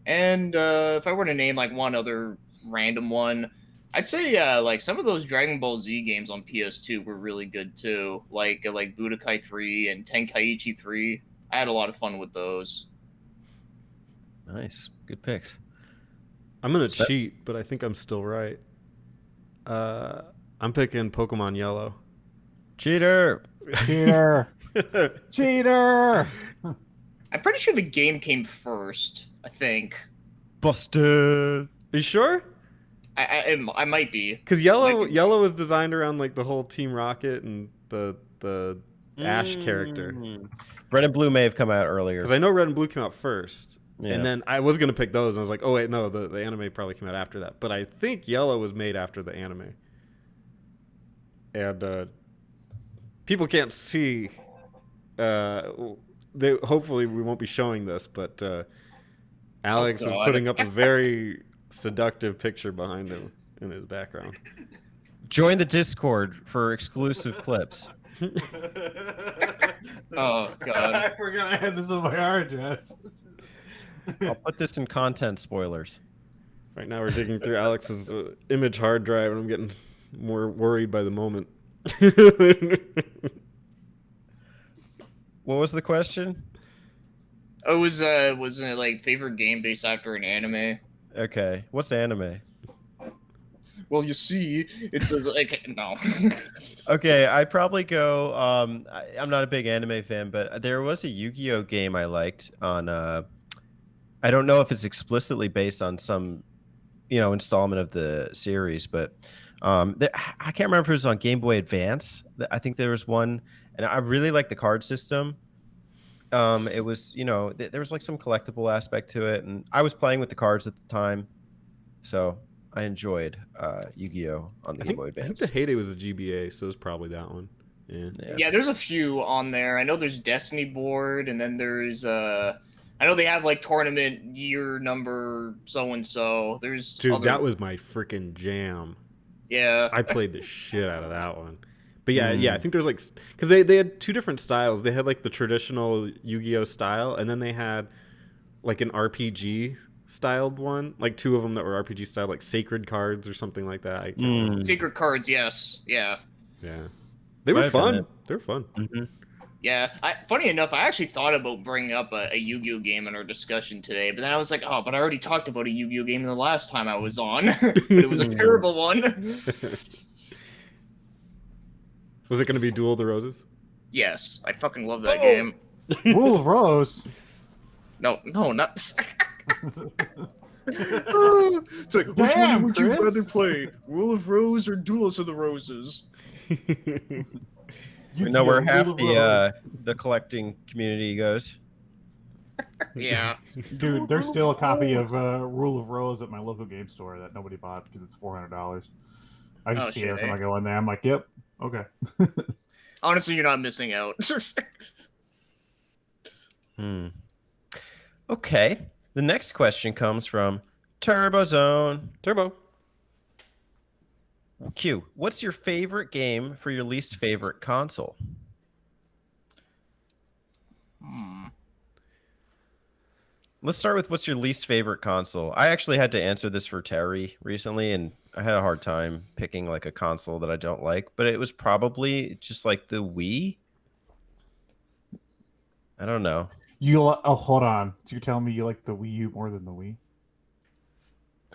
And if I were to name like one other random one, I'd say like some of those Dragon Ball Z games on PS2 were really good too, like Budokai 3 and Tenkaichi 3. I had a lot of fun with those. Nice. Good picks. I'm gonna Spe- cheat, but I think I'm still right. I'm picking Pokemon Yellow. Cheater. Cheater. Cheater. I'm pretty sure the game came first. I think. Busted. Are you sure? I might be. Because Might be. Yellow was designed around like the whole Team Rocket and the Ash character. Red and Blue may have come out earlier. Because I know Red and Blue came out first. Yeah. And then I was going to pick those. And I was like, oh, wait, no, the anime probably came out after that. But I think Yellow was made after the anime. And people can't see. Hopefully, we won't be showing this. But Alex is God. putting up a very seductive picture behind him in his background. Join the Discord for exclusive clips. Oh God. I forgot I had this on my hard drive. I'll put this in content spoilers. Right now, we're digging through Alex's image hard drive, and I'm getting more worried by the moment. What was the question? Oh, wasn't it like favorite game based after an anime? Okay. What's anime? Well, you see, it's like no. Okay, I'd probably go. I'm not a big anime fan, but there was a Yu-Gi-Oh game I liked on. I don't know if it's explicitly based on some, installment of the series, but I can't remember if it was on Game Boy Advance. I think there was one, and I really liked the card system. It was, there was like some collectible aspect to it, and I was playing with the cards at the time, so I enjoyed Yu-Gi-Oh on the Game Boy I think Advance. the heyday was a GBA, so it was probably that one. Yeah. Yeah, there's a few on there. I know there's Destiny board, and then there's I know they have like tournament year number so and so. There's Dude, that was my freaking jam. Yeah. I played the shit out of that one. But yeah, I think there's like, because they had two different styles. They had like the traditional Yu-Gi-Oh style, and then they had like an RPG styled one, like two of them that were RPG styled, like Sacred Cards or something like that. I can't remember. Secret cards, yes, yeah. Yeah, they were fun. They were fun. Mm-hmm. Yeah, funny enough, I actually thought about bringing up a Yu-Gi-Oh game in our discussion today, but then I was like, oh, but I already talked about a Yu-Gi-Oh game the last time I was on, but it was a terrible one. Was it going to be Duel of the Roses? Yes, I fucking love that game. Rule of Rose. No, not. It's like, which one would you rather play, Rule of Rose or Duels of the Roses? We know where half the collecting community goes. Yeah. Dude, there's still a copy of Rule of Rose at my local game store that nobody bought because it's $400. I just see it when I go in there. I'm like, yep, okay. Honestly, you're not missing out. Okay. The next question comes from TurboZone. Turbo. Q, what's your favorite game for your least favorite console? Let's start with what's your least favorite console. I actually had to answer this for Terry recently, and I had a hard time picking like a console that I don't like, but it was probably just like the Wii. I don't know. Hold on. So you're telling me you like the Wii U more than the Wii?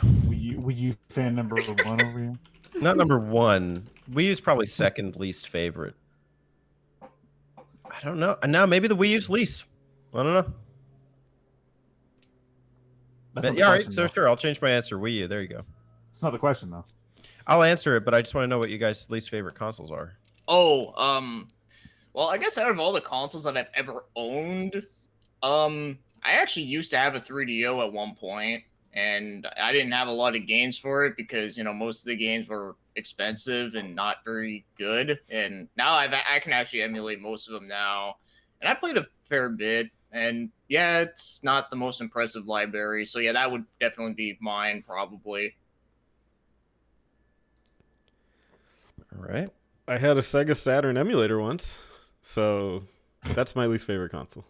Wii U fan number one over here? Not number one. Wii U's probably second least favorite. I don't know. No, maybe the Wii U's least. I don't know. Yeah, all right. So sure, I'll change my answer. Wii U. There you go. It's not the question though. I'll answer it, but I just want to know what you guys' least favorite consoles are. Oh, well, I guess out of all the consoles that I've ever owned, I actually used to have a 3DO at one point, and I didn't have a lot of games for it because, most of the games were expensive and not very good. And now I can actually emulate most of them now. And I played a fair bit, and yeah, it's not the most impressive library. So yeah, that would definitely be mine, probably. All right. I had a Sega Saturn emulator once, so that's my least favorite console.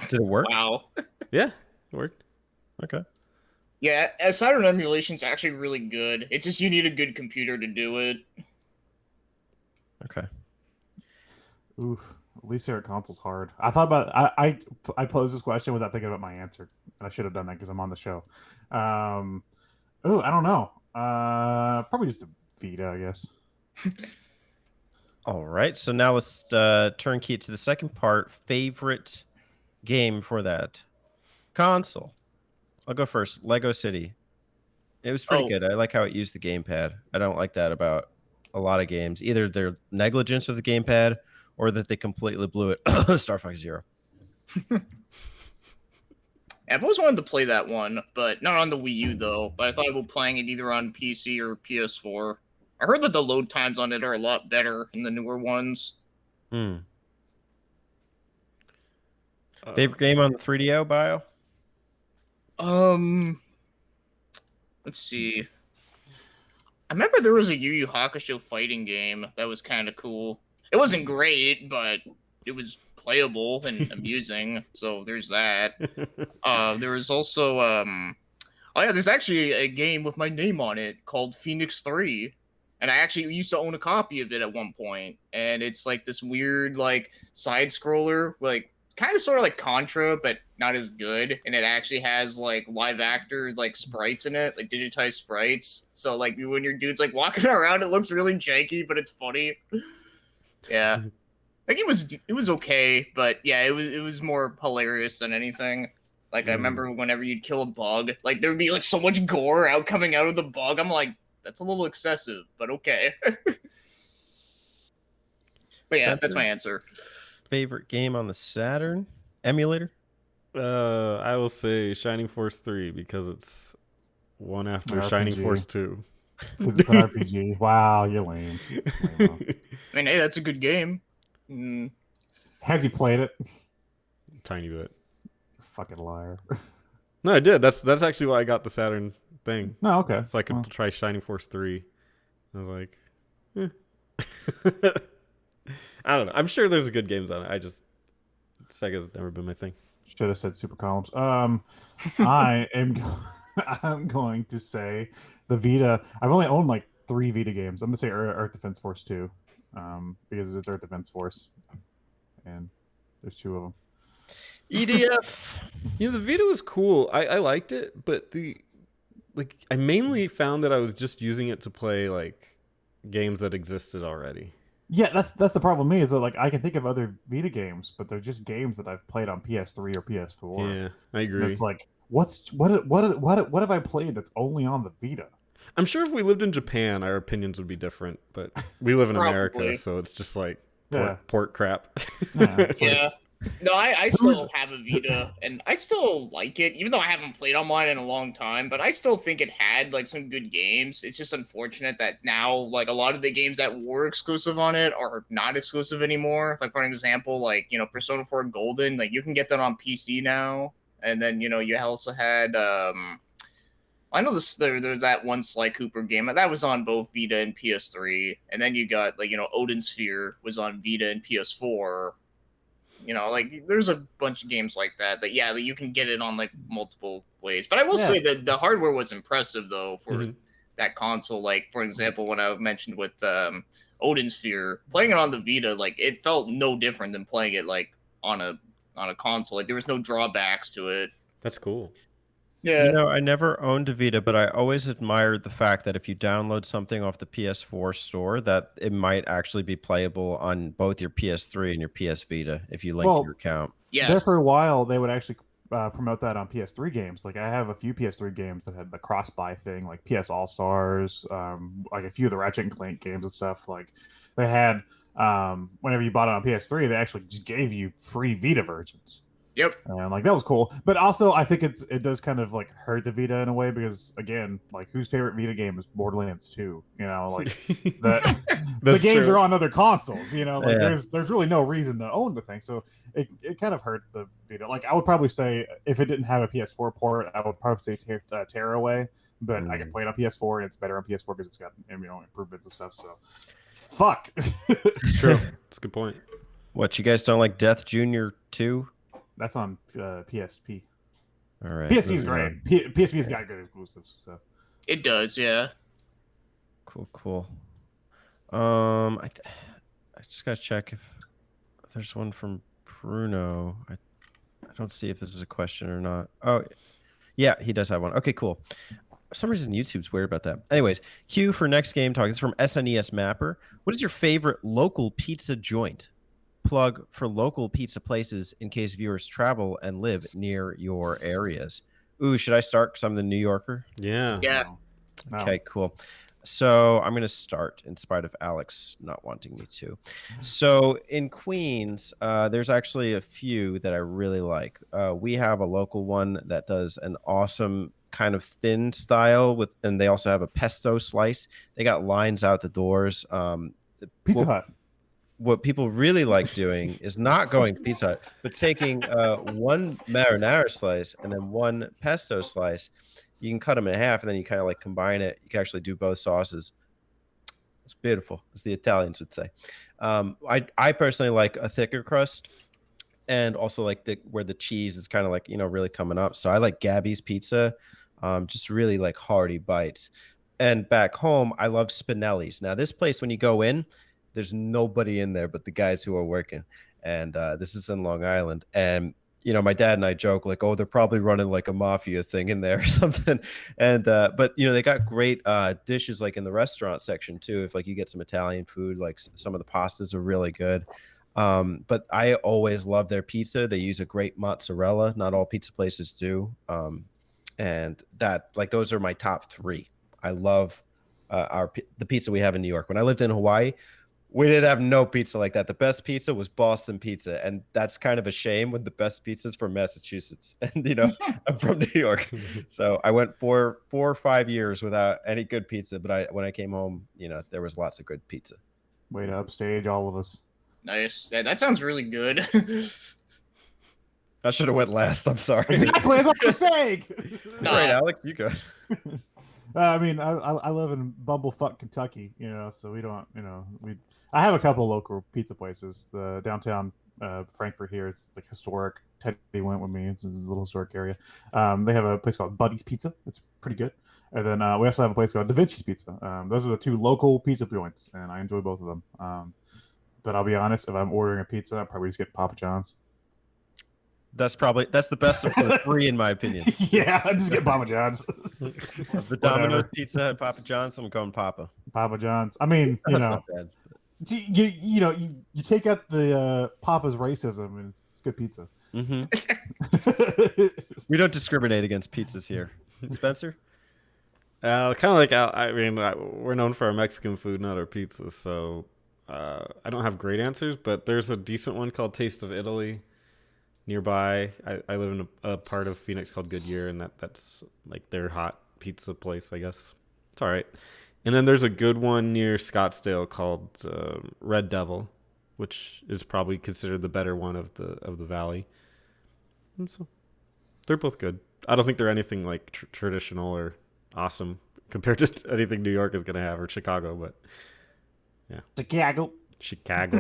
Did it work? Wow. Yeah, it worked. Okay. Yeah, Saturn emulation's actually really good. It's just you need a good computer to do it. Okay. Oof. Least favorite console's hard. I thought about I posed this question without thinking about my answer. I should have done that because I'm on the show. Oh, I don't know. Probably just a Vita, I guess. All right. So now let's turn key to the second part. Favorite game for that console. I'll go first. Lego City. It was pretty Oh, good. I like how it used the gamepad. I don't like that about a lot of games. Either their negligence of the gamepad or that they completely blew it. Star Fox Zero. I've always wanted to play that one, but not on the Wii U though. But I thought about playing it either on PC or PS4. I heard that the load times on it are a lot better in the newer ones. Favorite game on the 3DO, Bio? Let's see. I remember there was a Yu Yu Hakusho fighting game that was kind of cool. It wasn't great, but it was playable and amusing. So there's that. There was also oh yeah, there's actually a game with my name on it called Phoenix 3. And I actually used to own a copy of it at one point. And it's like this weird like side scroller, like kind of sort of like Contra, but not as good. And it actually has like live actors, like sprites in it, like digitized sprites. So like when your dude's like walking around, it looks really janky, but it's funny. Yeah. Like it was okay, but yeah, it was more hilarious than anything. Like I remember whenever you'd kill a bug, like there would be like so much gore coming out of the bug. I'm like, that's a little excessive, but okay. But yeah, that's my answer. Favorite game on the Saturn? Emulator? I will say Shining Force 3 because it's one after Shining RPG. Force 2. Because it's an RPG. Wow, you're lame. I mean, hey, that's a good game. Has he played it? Tiny bit. Fucking liar. No, I did. That's actually why I got the Saturn thing. No, okay. So I could try Shining Force 3. I was like, I don't know. I'm sure there's good games on it. Sega's never been my thing. Should have said Super Columns. I'm going to say the Vita. I've only owned like 3 Vita games. I'm gonna say Earth Defense Force 2, because it's Earth Defense Force, and there's 2 of them. EDF. The Vita was cool. I liked it, but I mainly found that I was just using it to play like games that existed already. Yeah, that's the problem. Me is that like I can think of other Vita games, but they're just games that I've played on PS3 or PS4. Yeah, I agree. And it's like, what have I played that's only on the Vita? I'm sure if we lived in Japan, our opinions would be different, but we live in America, so it's just like port crap. Yeah. No, I still have a Vita, and I still like it, even though I haven't played on mine in a long time, but I still think it had, like, some good games. It's just unfortunate that now, like, a lot of the games that were exclusive on it are not exclusive anymore. Like, for an example, like, Persona 4 Golden, like, you can get that on PC now, and then, you also had, I know there's that one Sly Cooper game, that was on both Vita and PS3, and then you got, like, Odin Sphere was on Vita and PS4. Like there's a bunch of games like that you can get it on like multiple ways. But I will say that the hardware was impressive though for that console. Like for example, when I mentioned with Odin Sphere, playing it on the Vita, like it felt no different than playing it like on a console. Like there was no drawbacks to it. That's cool. Yeah. I never owned a Vita, but I always admired the fact that if you download something off the PS4 store, that it might actually be playable on both your PS3 and your PS Vita if you link your account. Yes. There for a while, they would actually promote that on PS3 games. Like I have a few PS3 games that had the cross-buy thing, like PS All Stars, like a few of the Ratchet and Clank games and stuff. Like they had, whenever you bought it on PS3, they actually just gave you free Vita versions. Yep. And like that was cool, but also I think it does kind of like hurt the Vita in a way because again, like whose favorite Vita game is Borderlands 2? Like the games are on other consoles. Like there's really no reason to own the thing, so it kind of hurt the Vita. Like I would probably say if it didn't have a PS4 port, I would probably say Tearaway, but I can play it on PS4 and it's better on PS4 because it's got improvements and stuff. So fuck. It's true. It's a good point. What, you guys don't like Death Junior 2? That's on PSP. All right. PSP is great. PSP's got good exclusives. So. It does, yeah. Cool. I just gotta check if there's one from Bruno. I don't see if this is a question or not. Oh, yeah, he does have one. Okay, cool. For some reason, YouTube's weird about that. Anyways, Q for next game talk. This is from SNES Mapper. What is your favorite local pizza joint? Plug for local pizza places in case viewers travel and live near your areas. Ooh, should I start because I'm the New Yorker? Yeah. Yeah. No. Okay, cool. So I'm going to start in spite of Alex not wanting me to. So in Queens, there's actually a few that I really like. We have a local one that does an awesome kind of thin style with, and they also have a pesto slice. They got lines out the doors. Pizza Hut. What people really like doing is not going to Pizza Hut, but taking one marinara slice and then one pesto slice. You can cut them in half, and then you kind of like combine it. You can actually do both sauces. It's beautiful, as the Italians would say. I personally like a thicker crust, and also like where the cheese is kind of like really coming up. So I like Gabby's Pizza, just really like hearty bites. And back home, I love Spinelli's. Now this place, when you go in, there's nobody in there but the guys who are working, and this is in Long Island. And my dad and I joke like, oh, they're probably running like a mafia thing in there or something. And but they got great dishes like in the restaurant section too. If like you get some Italian food, like some of the pastas are really good. But I always love their pizza. They use a great mozzarella. Not all pizza places do. And that, like, those are my top three. I love the pizza we have in New York. When I lived in Hawaii, we didn't have no pizza like that. The best pizza was Boston pizza, and that's kind of a shame when the best pizza's from Massachusetts. And I'm from New York, so I went 4 or 5 years without any good pizza. But when I came home, there was lots of good pizza. Way to upstage all of us. Nice. That sounds really good. I should have went last. I'm sorry. Exactly, that's what I'm saying. No. Right, Alex, you go. I mean, I live in Bumblefuck, Kentucky, so we don't, I have a couple local pizza places. The downtown Frankfurt here, it's like historic. Teddy went with me. It's a little historic area. They have a place called Buddy's Pizza. It's pretty good. And then we also have a place called Da Vinci's Pizza. Those are the two local pizza joints, and I enjoy both of them. But I'll be honest, if I'm ordering a pizza, I'm probably just getting Papa John's. That's the best of the three, in my opinion. Yeah, I'm just getting Papa John's. The Domino's Pizza and Papa John's, I'm going Papa. Papa John's. I mean, That's not bad. You take out the Papa's racism, and it's good pizza. Mm-hmm. We don't discriminate against pizzas here. Spencer? Kind of like, I mean, we're known for our Mexican food, not our pizzas. So I don't have great answers, but there's a decent one called Taste of Italy nearby. I live in a part of Phoenix called Goodyear, and that's like their hot pizza place, I guess. It's all right. And then there's a good one near Scottsdale called Red Devil, which is probably considered the better one of the valley. And so they're both good. I don't think they're anything like traditional or awesome compared to anything New York is going to have, or Chicago, but yeah. Chicago.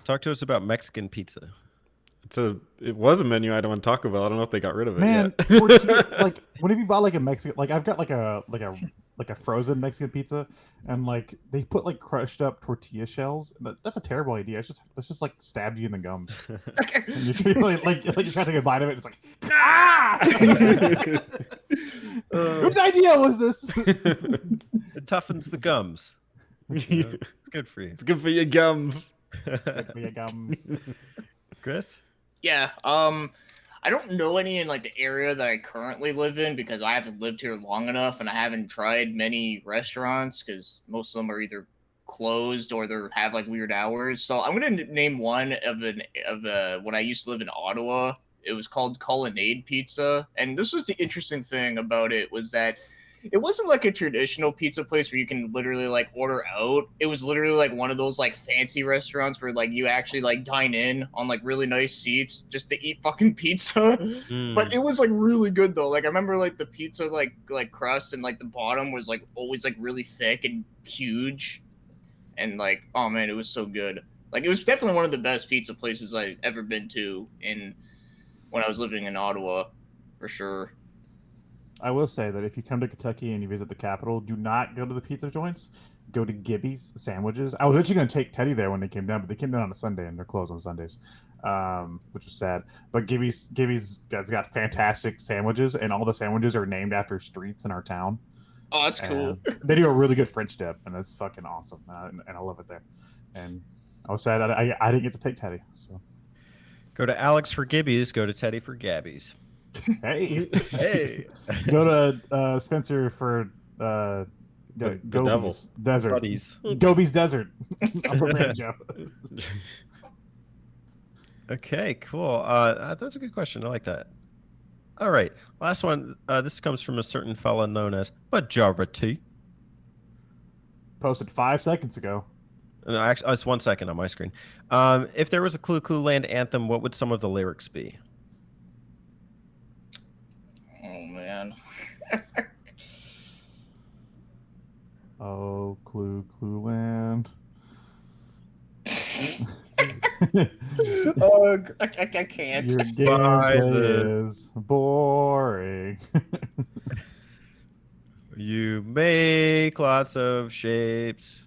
Talk to us about Mexican pizza. It was a menu item on Taco Bell. I don't know if they got rid of it Man, yet. like whenever you buy like a Mexican, like I've got like a frozen Mexican pizza, and like they put like crushed up tortilla shells. That's a terrible idea. It's just like stabs you in the gums. And you're trying, like you're trying to take a bite of it. It's like whose idea was this? It toughens the gums. It's good for you. It's good for your gums. Good for your gums. Chris? Yeah. I don't know any in like the area that I currently live in because I haven't lived here long enough, and I haven't tried many restaurants because most of them are either closed or they have like weird hours. So I'm gonna name one of when I used to live in Ottawa. It was called Colonnade Pizza, and this was the interesting thing about it was that it wasn't like a traditional pizza place where you can literally like order out. It was literally like one of those like fancy restaurants where like you actually like dine in on like really nice seats just to eat fucking pizza. But it was like really good though. Like I remember like the pizza like crust and like the bottom was like always like really thick and huge. And like, oh man, it was so good. Like it was definitely one of the best pizza places I've ever been to when I was living in Ottawa, for sure. I will say that if you come to Kentucky and you visit the capital, do not go to the pizza joints. go to Gibby's Sandwiches. I was actually going to take Teddy there when they came down, but they came down on a Sunday and they're closed on Sundays, which was sad. But Gibby's got fantastic sandwiches, and all the sandwiches are named after streets in our town. Oh, that's cool. They do a really good French dip, and it's fucking awesome, and I love it there. And I was sad I didn't get to take Teddy. So Go to Alex for Gibbies. Go to Teddy for Gabbies. hey, Hey. go to Spencer for The Gobi's Desert. Buddies. Gobi's Desert. I'm from Rancho. Okay, cool. That's a good question. I like that. All right, last one. This comes from a certain fella known as Majority. Posted 5 seconds ago. No, actually, it's 1 second on my screen. If there was a Clue Clue Land anthem, what would some of the lyrics be? Oh man. Oh, Clue Land. Oh, I can't. Your By gameplay the- is boring. You make lots of shapes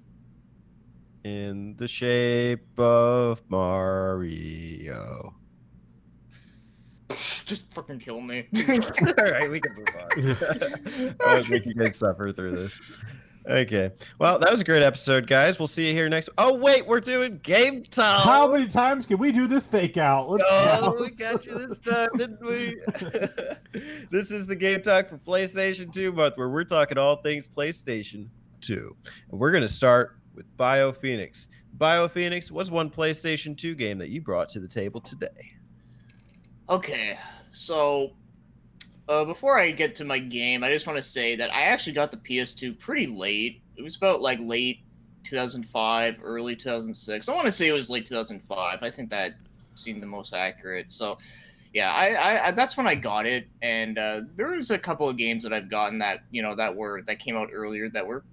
in the shape of Mario. Just fucking kill me. All right, we can move on. I won't make you guys suffer through this. Okay. Well, that was a great episode, guys. We'll see you here next. Oh, wait, we're doing game time. How many times can we do this fake out? Let's Oh, go. we got you this time, didn't we? This is the Game Talk for PlayStation 2 month, where we're talking all things PlayStation 2. And we're going to start with BioPhoenix. BioPhoenix was one PlayStation 2 game that you brought to the table today. Okay, so before I get to my game, I just want to say that I actually got the PS2 pretty late. It was about like late 2005, early 2006. I want to say it was late 2005. I think that seemed the most accurate. So, yeah, I that's when I got it, and there was a couple of games that I've gotten that that came out earlier that were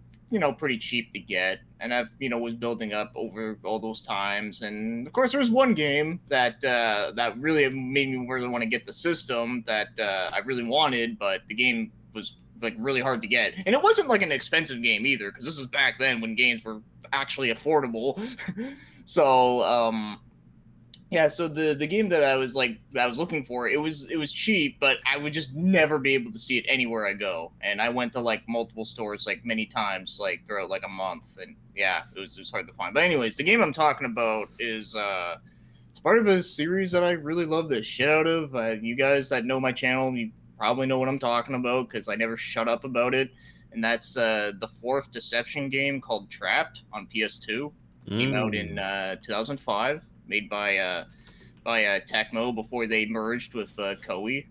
pretty cheap to get, and I've was building up over all those times. And of course, there was one game that that really made me really want to get the system that I really wanted, but the game was like really hard to get, and it wasn't like an expensive game either, because this was back then when games were actually affordable. So yeah, so the game that I was looking for, it was cheap, but I would just never be able to see it anywhere I go. And I went to like multiple stores like many times, like throughout like a month, and yeah, it was hard to find. But anyways, the game I'm talking about is it's part of a series that I really love the shit out of. You guys that know my channel, you probably know what I'm talking about because I never shut up about it. And that's the fourth Deception game called Trapped on PS2. Came out in 2005. Made by Tecmo before they merged with Koei.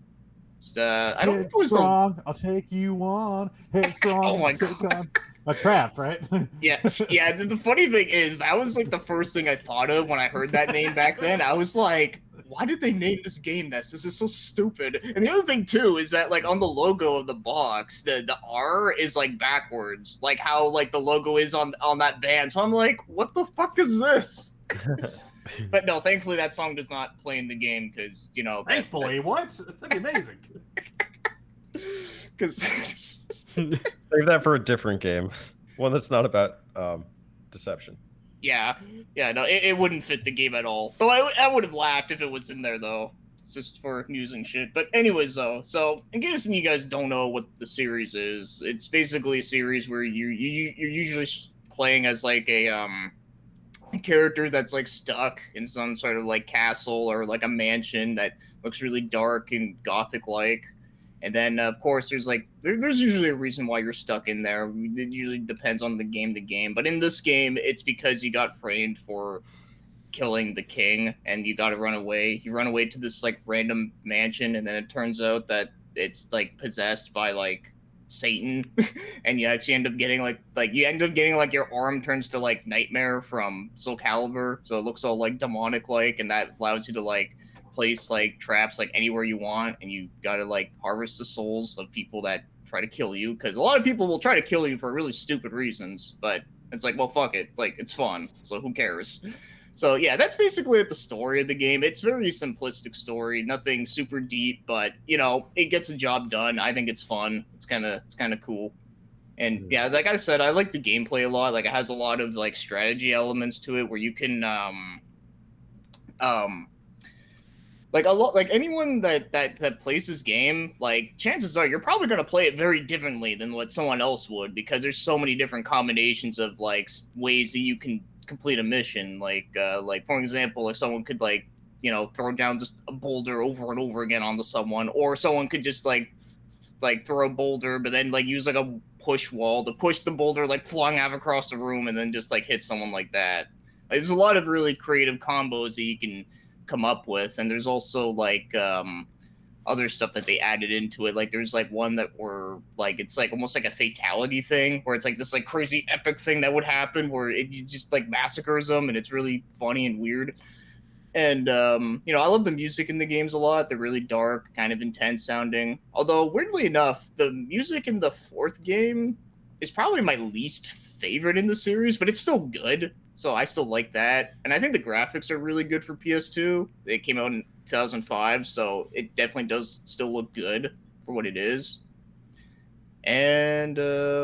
I don't think it was strong. I'll take you on. Headstrong. Oh my I'll take God. on. A trap, right? Yeah. The funny thing is, that was like the first thing I thought of when I heard that name back then. I was like, why did they name this game this? This is so stupid. And the other thing too is that like on the logo of the box, the R is like backwards, like how like the logo is on that band. So I'm like, what the fuck is this? But no, thankfully that song does not play in the game because Thankfully, what? That's amazing. Because Save that for a different game. One that's not about deception. yeah, no, it wouldn't fit the game at all. Though I would have laughed if it was in there though. It's just for news and shit. But anyways though, so in case you guys don't know what the series is, it's basically a series where you're usually playing as like a character that's like stuck in some sort of like castle or like a mansion that looks really dark and gothic like, and then of course there's usually a reason why you're stuck in there. It usually depends on the game, but in this game it's because you got framed for killing the king and you got to run away. You run away to this like random mansion, and then it turns out that it's like possessed by like Satan, and you actually end up getting like your arm turns to like Nightmare from Soul Calibur, so it looks all like demonic like, and that allows you to like place like traps like anywhere you want, and you gotta like harvest the souls of people that try to kill you, because a lot of people will try to kill you for really stupid reasons, but it's like, well, fuck it, like it's fun, so who cares? So yeah, that's basically the story of the game. It's very simplistic story, nothing super deep, but it gets the job done. I think it's fun. It's kind of cool. And yeah, like I said, I like the gameplay a lot. Like it has a lot of like strategy elements to it where you can like a lot, like anyone that plays this game, like chances are you're probably going to play it very differently than what someone else would, because there's so many different combinations of like ways that you can complete a mission. Like for example, if someone could like, you know, throw down just a boulder over and over again onto someone, or someone could just like throw a boulder but then like use like a push wall to push the boulder like flung out across the room and then just like hit someone like that. Like, there's a lot of really creative combos that you can come up with, and there's also like other stuff that they added into it. Like there's like one that were like, it's like almost like a fatality thing where it's like this like crazy epic thing that would happen where it just like massacres them, and it's really funny and weird. And you know, I love the music in the games a lot. They're really dark, kind of intense sounding. Although weirdly enough, the music in the fourth game is probably my least favorite in the series, but it's still good. So I still like that. And I think the graphics are really good for PS2. They came out in 2005, so it definitely does still look good for what it is. And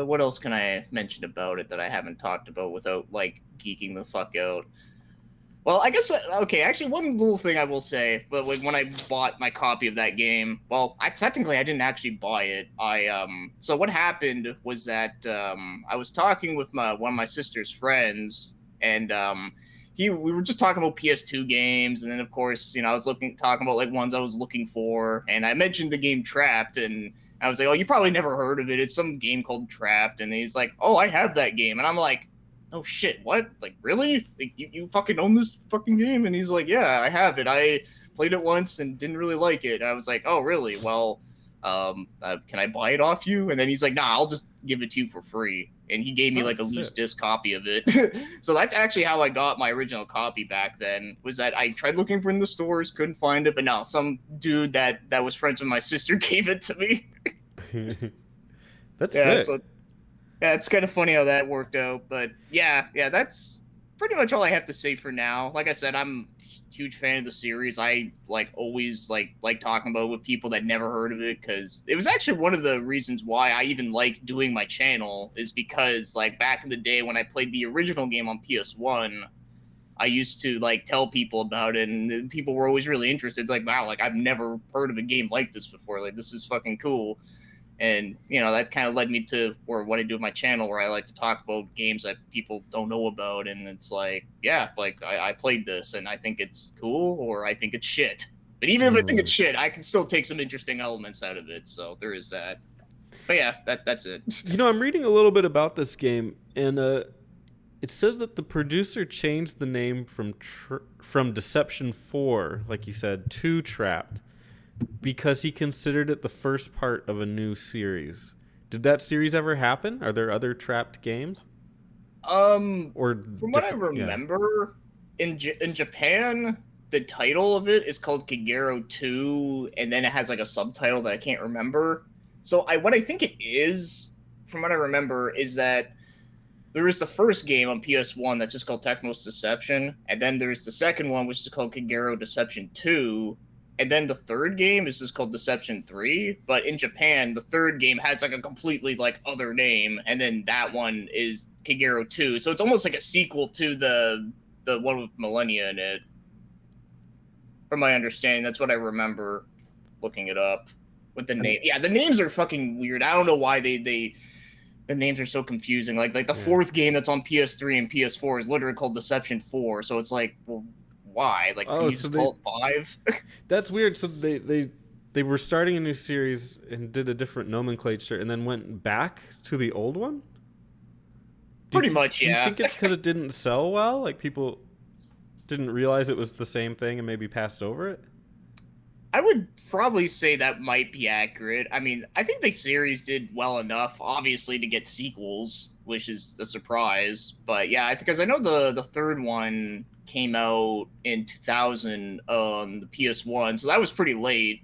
what else can I mention about it that I haven't talked about without like geeking the fuck out? Well, I guess okay. Actually, one little thing I will say, but when I bought my copy of that game, well, I didn't actually buy it. So what happened was that I was talking with one of my sister's friends, and we were just talking about PS2 games, and then of course, you know, I was talking about like ones I was looking for, and I mentioned the game Trapped, and I was like, oh, you probably never heard of it. It's some game called Trapped, and he's like, oh, I have that game, and I'm like, oh shit, what? Like, really? Like, you fucking own this fucking game? And he's like, yeah, I have it. I played it once and didn't really like it. And I was like, oh, really? Well, can I buy it off you? And then he's like, nah, I'll just give it to you for free. And he gave me like a loose disc copy of it. So that's actually how I got my original copy back then, was that I tried looking for it in the stores, couldn't find it, but no, some dude that was friends with my sister gave it to me. That's sick. So, yeah, it's kind of funny how that worked out, but yeah, that's pretty much all I have to say for now. Like I said, I'm a huge fan of the series. I like always like talking about it with people that never heard of it, because it was actually one of the reasons why I even like doing my channel, is because like back in the day when I played the original game on PS1, I used to like tell people about it, and people were always really interested. Like, wow, like I've never heard of a game like this before. Like, this is fucking cool. And, you know, that kind of led me to what I do with my channel, where I like to talk about games that people don't know about. And it's like, yeah, like I played this and I think it's cool, or I think it's shit. But even if I think it's shit, I can still take some interesting elements out of it. So there is that. But yeah, that's it. You know, I'm reading a little bit about this game, and it says that the producer changed the name from Deception 4, like you said, to Trapped, because he considered it the first part of a new series. Did that series ever happen? Are there other Trapped games? Or from what I remember, in Japan, the title of it is called Kagero 2, and then it has like a subtitle that I can't remember. So what I think it is, from what I remember, is that there is the first game on PS1 that's just called Tecmo's Deception, and then there's the second one, which is called Kagero Deception 2, and then the third game is just called Deception 3. But in Japan, the third game has like a completely like other name, and then that one is Kagero 2. So it's almost like a sequel to the one with Millennia in it. From my understanding, that's what I remember looking it up with the name. Yeah, the names are fucking weird. I don't know why the names are so confusing. Like the fourth game that's on PS3 and PS4 is literally called Deception 4. So it's like, well, why? Like, can you just call it 5? That's weird. So they were starting a new series and did a different nomenclature, and then went back to the old one? Pretty much, yeah. Do you think it's because it didn't sell well? Like, people didn't realize it was the same thing and maybe passed over it? I would probably say that might be accurate. I mean, I think the series did well enough, obviously, to get sequels, which is a surprise. But yeah, because I know the third one came out in 2000 on the PS1, so that was pretty late.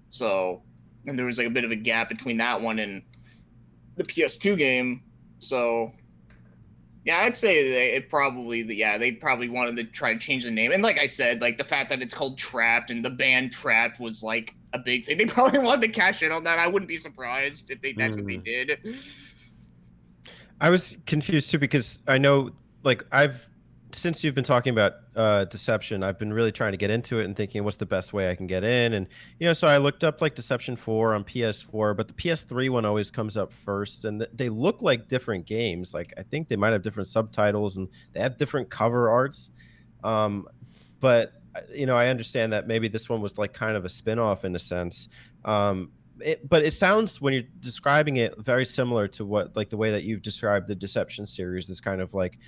So, and there was like a bit of a gap between that one and the PS2 game. So, yeah, I'd say they probably wanted to try to change the name. And like I said, like the fact that it's called Trapped and the band Trapped was like a big thing. They probably wanted to cash in on that. I wouldn't be surprised if that's what they did. I was confused too because I know, like, since you've been talking about Deception, I've been really trying to get into it and thinking what's the best way I can get in. And, so I looked up like Deception 4 on PS4, but the PS3 one always comes up first. And they look like different games. Like, I think they might have different subtitles and they have different cover arts. But, I understand that maybe this one was like kind of a spin-off in a sense. But it sounds, when you're describing it, very similar to what, like, the way that you've described the Deception series, this kind of like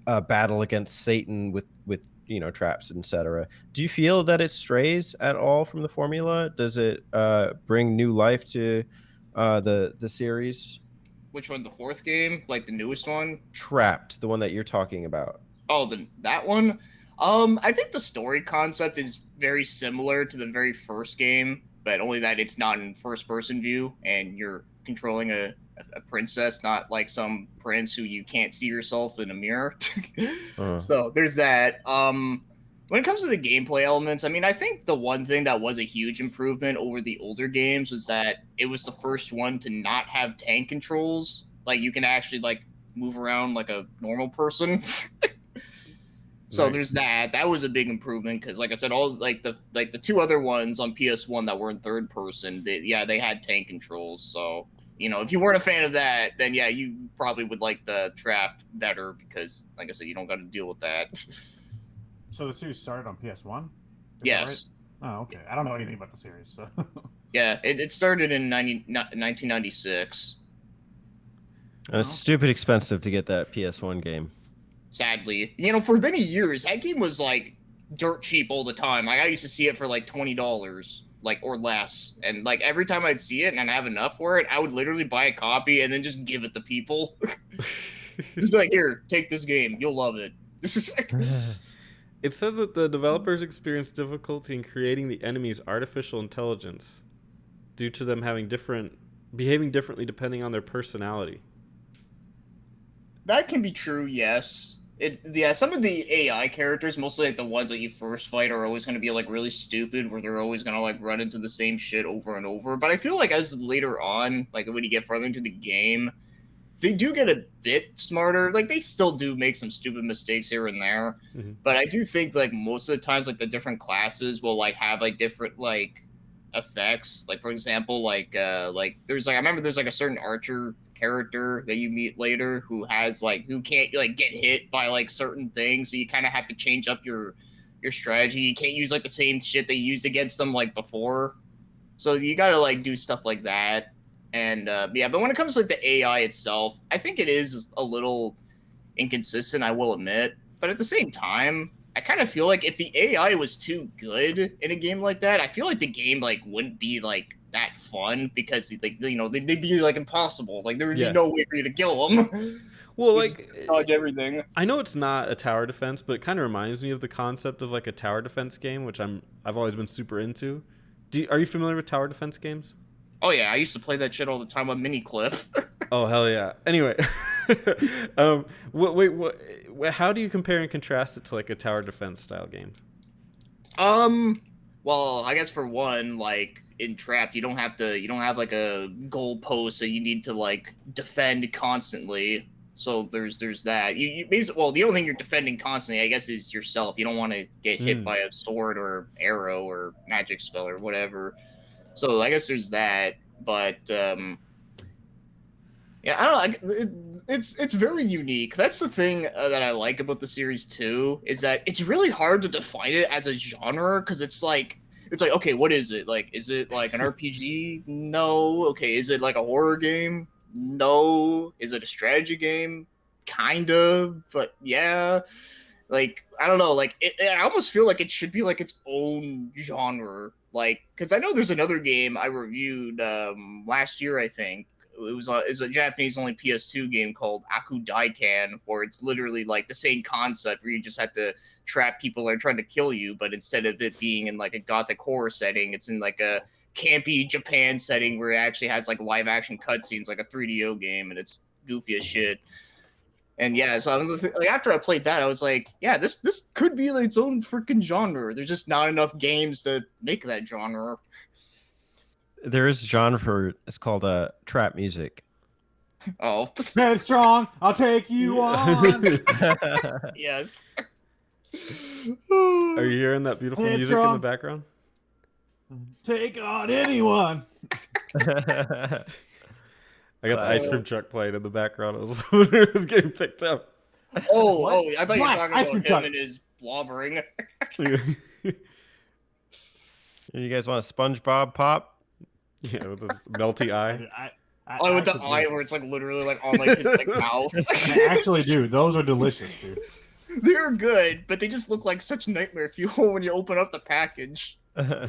a battle against Satan with traps, etc. Do you feel that it strays at all from the formula? Does it bring new life to the series? Which one? The fourth game, like the newest one? Trapped, the one that you're talking about. Oh, that one. I think the story concept is very similar to the very first game, but only that it's not in first-person view, and you're controlling a princess, not like some prince who you can't see yourself in a mirror. So there's that. When it comes to the gameplay elements, I mean, I think the one thing that was a huge improvement over the older games was that it was the first one to not have tank controls. Like, you can actually like move around like a normal person. So there's that. That was a big improvement because, like I said, all like the two other ones on PS1 that were in third person, they had tank controls. So, if you weren't a fan of that, then yeah, you probably would like the Trap better because, like I said, you don't got to deal with that. So the series started on PS1? Yes. Right? Oh, okay. I don't know anything about the series. So. Yeah, it started in 1996. And it's stupid expensive to get that PS1 game. Sadly, for many years, that game was like dirt cheap all the time. Like, I used to see it for like $20, like, or less. And like every time I'd see it and I'd have enough for it, I would literally buy a copy and then just give it to people. Just be like, here, take this game. You'll love it. This is like... It says that the developers experienced difficulty in creating the enemy's artificial intelligence due to them behaving differently depending on their personality. That can be true, yes. Some of the AI characters, mostly like the ones that you first fight, are always going to be like really stupid, where they're always going to like run into the same shit over and over. But I feel like as later on, like when you get further into the game, they do get a bit smarter. Like, they still do make some stupid mistakes here and there. Mm-hmm. But I do think like most of the times, like the different classes will like have like different like effects. Like, for example, like there's like, I remember there's like a certain archer character that you meet later who can't like get hit by like certain things, so you kind of have to change up your strategy. You can't use like the same shit they used against them like before, so you gotta like do stuff like that. And but when it comes to like the AI itself, I think it is a little inconsistent, I will admit, but at the same time, I kind of feel like if the AI was too good in a game like that, I feel like the game like wouldn't be like that fun, because like they'd be like impossible. Like, there would be no way for you to kill them. Well, like, dodge everything. I know it's not a tower defense, but it kind of reminds me of the concept of like a tower defense game, which I've always been super into. Are you familiar with tower defense games? Oh yeah, I used to play that shit all the time on Mini Cliff. Oh hell yeah! Anyway, how do you compare and contrast it to like a tower defense style game? Well, I guess for one, like in Trapped, you don't have like a goal post that you need to like defend constantly. So there's that. You basically, well, the only thing you're defending constantly, I guess, is yourself. You don't want to get hit by a sword or arrow or magic spell or whatever. So I guess there's that. But yeah, I don't know. It's very unique. That's the thing that I like about the series too, is that it's really hard to define it as a genre, because it's like, okay, what is it? Like, is it like an RPG? No. Okay, is it like a horror game? No. Is it a strategy game? Kind of, but yeah. Like, I don't know. Like, I almost feel like it should be like its own genre. Like, because I know there's another game I reviewed last year, I think. It's a Japanese only PS2 game called Aku Daikan, where it's literally like the same concept, where you just have to trap people that are trying to kill you, but instead of it being in like a gothic horror setting, it's in like a campy Japan setting where it actually has like live action cutscenes, like a 3DO game, and it's goofy as shit. And yeah, so I was like, after I played that, I was like, yeah, this could be like its own freaking genre. There's just not enough games to make that genre. There is a genre for it's called trap music. Oh, Headstrong, I'll take you on. yes. Are you hearing that beautiful Hey, music in the strong. background? Take on anyone. I got the ice cream truck playing in the background. I was wondering if it was getting picked up. Oh, What? I thought you were What? talking Ice about cream him truck. and his blobbering. You guys want a SpongeBob pop? Yeah, with this melty eye. Oh, with the actually eye do. where it's like literally like on like his like mouth. I actually do. Those are delicious, dude. They're good, but they just look like such nightmare fuel when you open up the package. Yeah.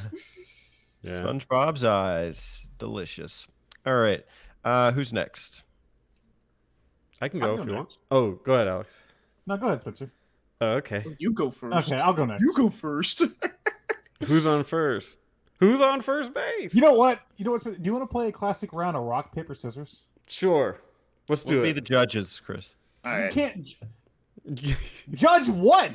SpongeBob's eyes, delicious. All right, who's next? I can I'll go go if you want. next. Oh, go ahead, Alex. No, go ahead, Spencer. Oh, okay. You go first. Okay, I'll go next. You go first. Who's on first? Who's on first base? You know what? Do you want to play a classic round of rock, paper, scissors? Sure. Let's do We'll be it. the judges, Chris. All You right. can't judge what?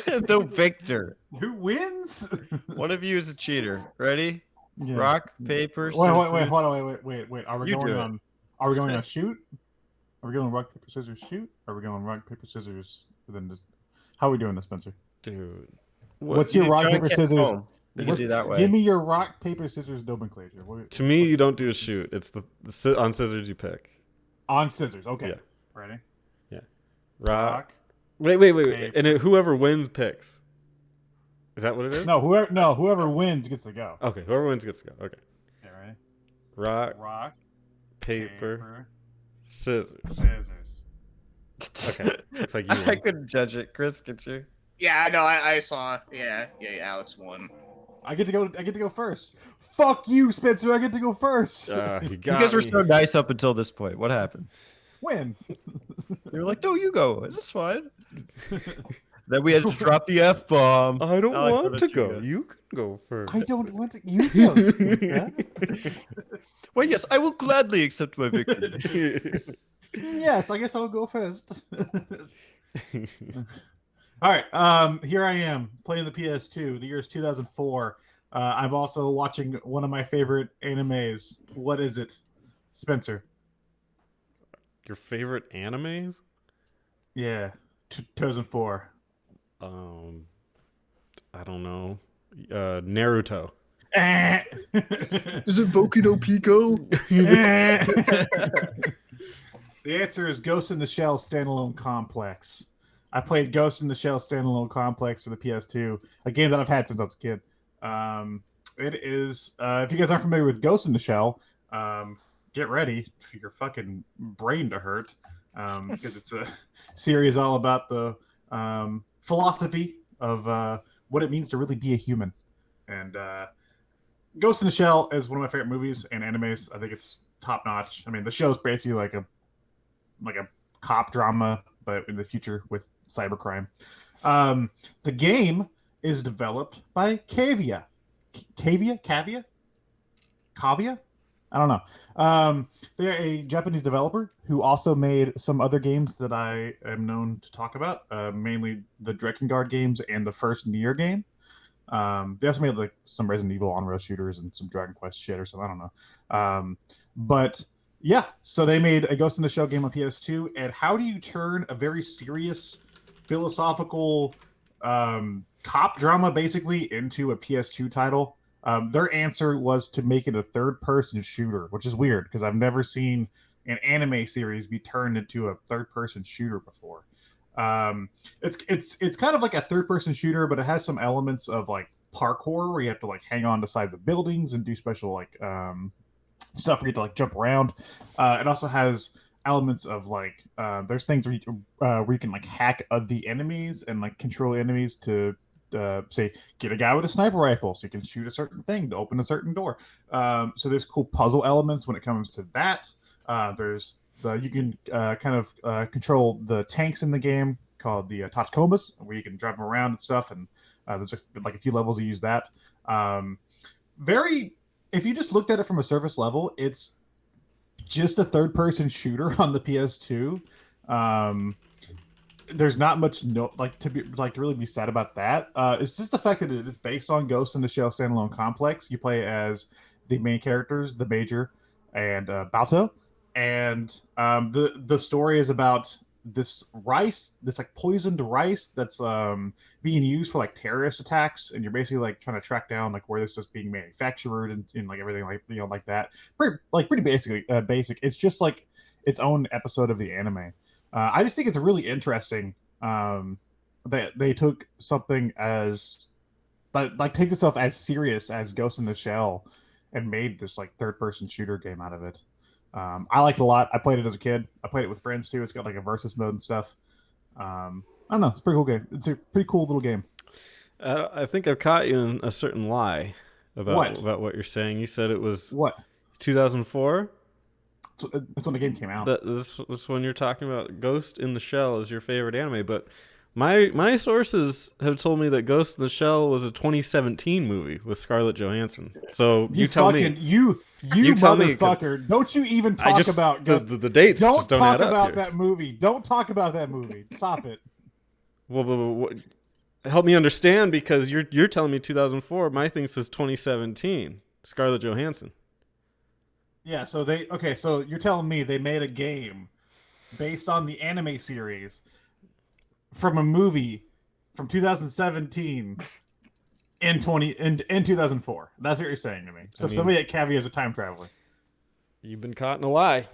The victor. Who wins? One of you is a cheater. Ready? Yeah. Rock, paper, Wait, hold scissors. on, wait. Are we You going do it. on? Are we going on shoot? Are we going rock, paper, scissors, shoot? Are we going rock, paper, scissors? Then just how are we doing this, Spencer? Dude. What's You your do rock, John paper, Kent scissors? Home. You can do that way. Give me your rock, paper, scissors nomenclature. To me, you don't do a shoot. It's the on scissors you pick. On scissors. Okay. Yeah. Ready? Rock. Rock. Wait. paper. And whoever wins picks. Is that what it is? No, whoever wins gets to go. Okay, whoever wins gets to go. Okay. Okay, ready? Rock, Rock, paper, scissors. scissors. Okay. Looks like you I won. couldn't judge it. Chris, could you? Yeah, no, I saw. Yeah, Alex won. I get to go first. Fuck you, Spencer. I get to go first. You You got guys were me. so nice up until this point. What happened? When? You were like, no, you go. It's fine. Then we had to drop the F-bomb. I don't Alex, want what to did you go. get? You can go first. I don't want to. You go. Spencer. Well, yes, I will gladly accept my victory. Yes, I guess I'll go first. All right. Here I am playing the PS2. The year is 2004. I'm also watching one of my favorite animes. What is it, Spencer? Your favorite animes? Yeah, 2004. I don't know. Naruto. Is it Boku no Pico? The answer is Ghost in the Shell Standalone Complex. I played Ghost in the Shell Standalone Complex for the PS2, a game that I've had since I was a kid. It is, if you guys aren't familiar with Ghost in the Shell, get ready for your fucking brain to hurt, because it's a series all about the philosophy of what it means to really be a human. And Ghost in the Shell is one of my favorite movies and animes. I think it's top notch. I mean, the show's basically like a cop drama, but in the future with cybercrime. The game is developed by Cavia. Cavia? I don't know. They're a Japanese developer who also made some other games that I am known to talk about, mainly the Drakengard games and the first Nier game. They also made like some Resident Evil on-rail shooters and some Dragon Quest shit or something. I don't know. But yeah, so they made a Ghost in the Shell game on PS2. And how do you turn a very serious, philosophical cop drama basically into a PS2 title? Their answer was to make it a third-person shooter, which is weird because I've never seen an anime series be turned into a third-person shooter before. It's kind of like a third-person shooter, but it has some elements of like parkour where you have to like hang on to sides of buildings and do special like stuff where you have to like jump around. It also has elements of like there's things where you can like hack the enemies and like control enemies to say get a guy with a sniper rifle so you can shoot a certain thing to open a certain door. So there's cool puzzle elements when it comes to that. You can kind of control the tanks in the game called the Tachikomas, where you can drive them around and stuff. And there's like a few levels you use that. If you just looked at it from a surface level, it's just a third-person shooter on the PS2. There's not much to really be said about that. It's just the fact that it is based on Ghost in the Shell Standalone Complex. You play as the main characters, the Major and Balto, and the story is about this rice, this like poisoned rice that's being used for like terrorist attacks, and you're basically like trying to track down like where this is being manufactured and like everything like like that. Pretty basically basic. It's just like its own episode of the anime. I just think it's really interesting that they took something as like takes itself as serious as Ghost in the Shell and made this like third person shooter game out of it. I like it a lot. I played it as a kid. I played it with friends too. It's got like a versus mode and stuff. I don't know. It's a pretty cool game. It's a pretty cool little game. I think I've caught you in a certain lie about what you're saying. You said it was What? 2004. That's when the game came out. This one you're talking about. Ghost in the Shell is your favorite anime, but my sources have told me that Ghost in the Shell was a 2017 movie with Scarlett Johansson. So you tell me. You tell me, motherfucker! Don't you even talk about Ghost. The dates. Don't just don't talk add up about here. that movie. Don't talk about that movie. Stop it. Well, help me understand, because you're telling me 2004. My thing says 2017. Scarlett Johansson. Yeah. So So you're telling me they made a game based on the anime series from a movie from 2017 in 2004. That's what you're saying to me. So somebody at Cavi is a time traveler. You've been caught in a lie,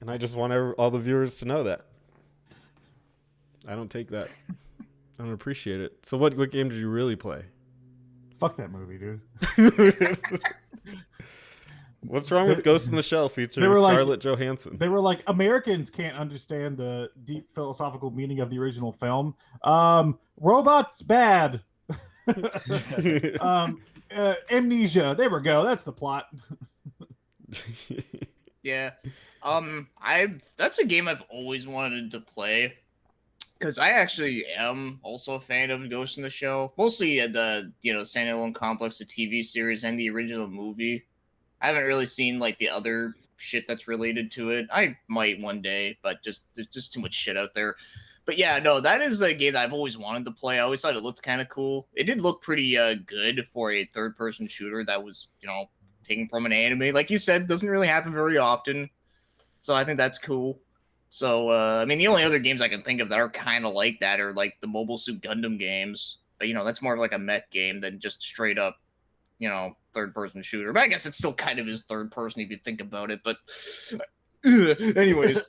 and I just want all the viewers to know that. I don't take that. I don't appreciate it. So what game did you really play? Fuck that movie, dude. What's wrong with Ghost in the Shell featuring Scarlett Johansson? They were like, Americans can't understand the deep philosophical meaning of the original film. Robots bad. Amnesia. There we go. That's the plot. Yeah. That's a game I've always wanted to play, because I actually am also a fan of Ghost in the Shell. Mostly the Standalone Complex, the TV series, and the original movie. I haven't really seen like the other shit that's related to it. I might one day, but there's just too much shit out there. But yeah, no, that is a game that I've always wanted to play. I always thought it looked kind of cool. It did look pretty good for a third-person shooter that was, taken from an anime. Like you said, doesn't really happen very often. So I think that's cool. So, the only other games I can think of that are kind of like that are like the Mobile Suit Gundam games. But, that's more of like a mech game than just straight up, third-person shooter. But I guess it still kind of is third-person if you think about it. But anyways,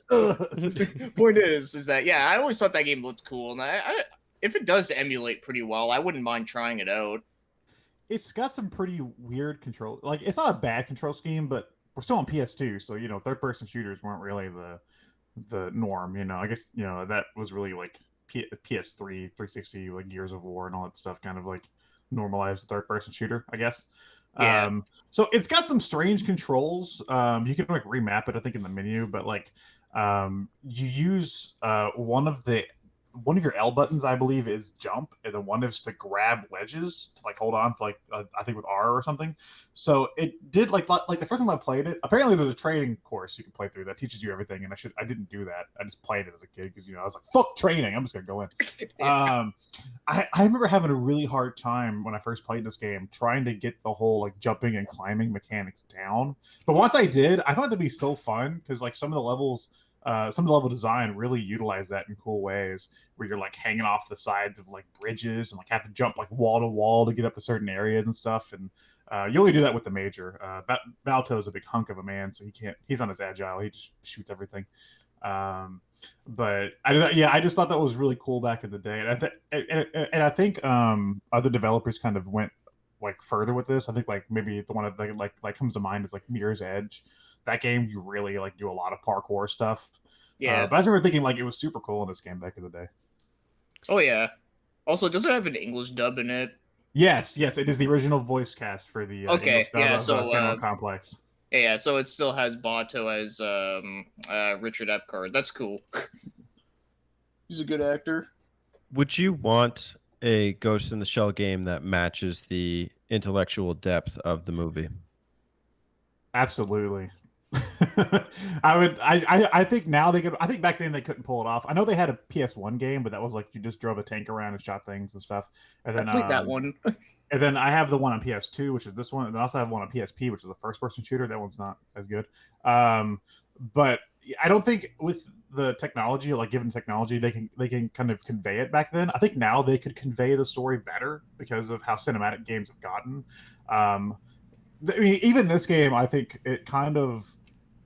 point is that, yeah, I always thought that game looked cool. And I if it does emulate pretty well, I wouldn't mind trying it out. It's got some pretty weird control. Like, it's not a bad control scheme, but we're still on PS2, so, third-person shooters weren't really the norm, I guess, that was really like PS3, 360, like Gears of War and all that stuff kind of like normalized third-person shooter, I guess. Yeah. So it's got some strange controls. You can like remap it, I think, in the menu, but like you use one of your L buttons, I believe, is jump, and then one is to grab ledges to like hold on for like I think with R or something. So it did like the first time I played it. Apparently, there's a training course you can play through that teaches you everything, and I didn't do that. I just played it as a kid because I was like, fuck training, I'm just gonna go in. I remember having a really hard time when I first played this game trying to get the whole like jumping and climbing mechanics down. But once I did, I found it to be so fun because like some of the level design really utilize that in cool ways, where you're like hanging off the sides of like bridges and like have to jump like wall to wall to get up to certain areas and stuff. And you only do that with the Major. Balto is a big hunk of a man, so he's not as agile. He just shoots everything. But I just thought that was really cool back in the day. And I think other developers kind of went like further with this. I think like maybe the one that like comes to mind is like Mirror's Edge. That game, you really like do a lot of parkour stuff. Yeah. But I remember thinking like it was super cool in this game back in the day. Oh yeah. Also, does it have an English dub in it? Yes, it is the original voice cast for the okay. English dub Yeah. of Standalone Complex. Yeah. So it still has Bato as Richard Epcar. That's cool. He's a good actor. Would you want a Ghost in the Shell game that matches the intellectual depth of the movie? Absolutely. I think now they could. I think back then they couldn't pull it off. I know they had a PS1 game, but that was like you just drove a tank around and shot things and stuff. And I then played that one. and then I have the one on PS2, which is this one, and then I also have one on PSP, which is a first-person shooter. That one's not as good. But I don't think with the technology, like given technology, they can kind of convey it back then. I think now they could convey the story better because of how cinematic games have gotten. I mean, even this game, I think it kind of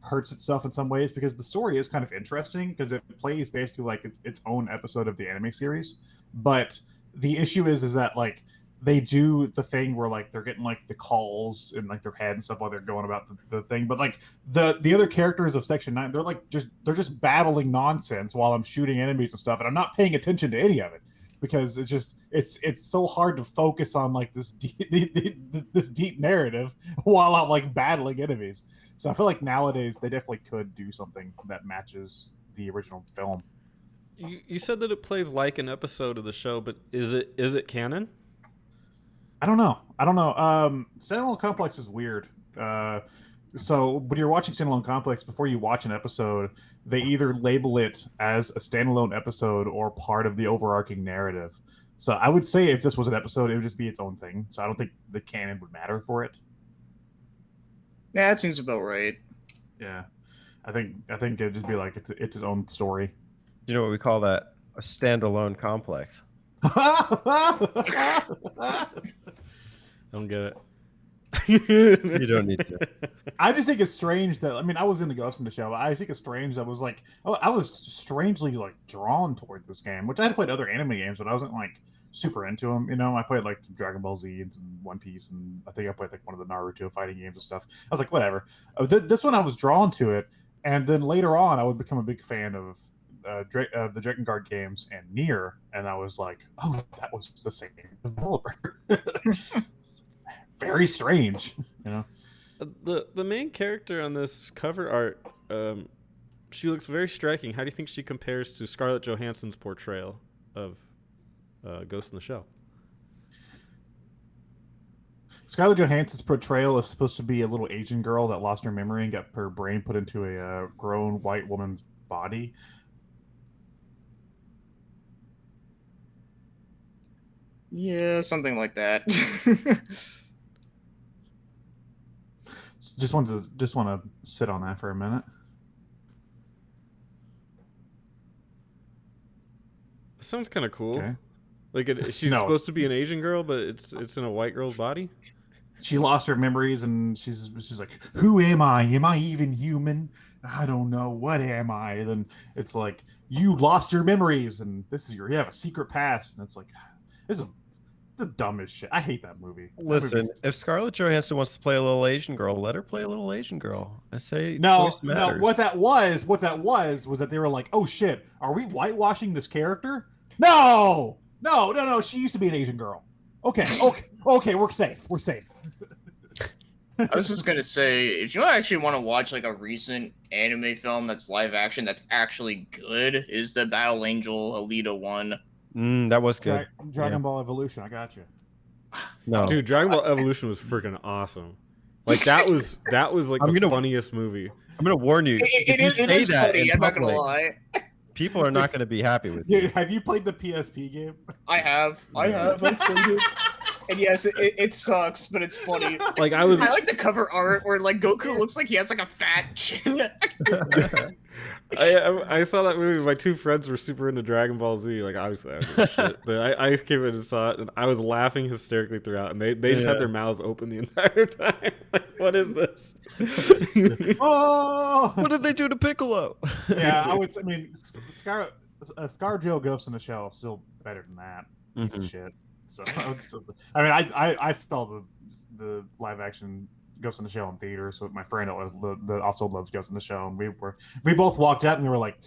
hurts itself in some ways because the story is kind of interesting because it plays basically like its own episode of the anime series. But the issue is that like they do the thing where like they're getting like the calls in like their head and stuff while they're going about the thing. But like the other characters of Section 9, they're just babbling nonsense while I'm shooting enemies and stuff, and I'm not paying attention to any of it. Because it's so hard to focus on like this deep narrative while I'm like battling enemies. So I feel like nowadays they definitely could do something that matches the original film. You said that it plays like an episode of the show, but is it canon? I don't know. Standalone Complex is weird. So when you're watching Standalone Complex, before you watch an episode, they either label it as a standalone episode or part of the overarching narrative. So I would say if this was an episode, it would just be its own thing. So I don't think the canon would matter for it. Yeah, that seems about right. Yeah, I think it'd just be like it's its own story. Do you know what we call that? A standalone complex. I don't get it. You don't need to. I just think it's strange that I was into Ghost in the Shell. But I think it's strange that I was strangely like drawn towards this game, which I had played other anime games, but I wasn't like super into them. You know, I played like some Dragon Ball Z and some One Piece, and I think I played like one of the Naruto fighting games and stuff. I was like, whatever. This one I was drawn to it, and then later on I would become a big fan of the Drakengard games and Nier, and I was like, oh, that was the same developer. Very strange, you know. The main character on this cover art, she looks very striking. How do you think she compares to Scarlett Johansson's portrayal of Ghost in the Shell? Scarlett Johansson's portrayal is supposed to be a little Asian girl that lost her memory and got her brain put into a grown white woman's body. Yeah, something like that. Just want to sit on that for a minute. Sounds kind of cool. Okay. Like she's No, supposed to be an Asian girl, but it's in a white girl's body. She lost her memories, and she's like, "Who am I? Am I even human? I don't know. What am I?" And then it's like, "You lost your memories, and you have a secret past." And it's like, this is the dumbest shit. I hate that movie. Listen, if Scarlett Johansson wants to play a little Asian girl, let her play a little Asian girl. I say No, choice matters. what that was that they were like, "Oh shit, are we whitewashing this character?" No. She used to be an Asian girl. Okay, we're safe. I was just gonna say, if you actually want to watch like a recent anime film that's live action that's actually good, is the Battle Angel Alita one. That was good. Dragon Ball Evolution. I got you. No, Dude, Dragon Ball Evolution was freaking awesome. Like that was like the funniest movie. I'm gonna warn you. It is funny. I'm not gonna lie. People are not going to be happy with you. Dude, have you played the PSP game? I have. I played it. And yes, it sucks, but it's funny. Like I like the cover art where like Goku looks like he has like a fat chin. I saw that movie. My two friends were super into Dragon Ball Z. Like obviously I don't give a shit, but I came in and saw it, and I was laughing hysterically throughout. And they just had their mouths open the entire time. Like, what is this? Oh, what did they do to Piccolo? Yeah, I mean, ScarJo Ghost in the Shell is still better than that piece of shit. So it's just, I mean, I saw the live action Ghost in the Shell in theater. So my friend also loves Ghost in the Shell, and we both walked out and we were like,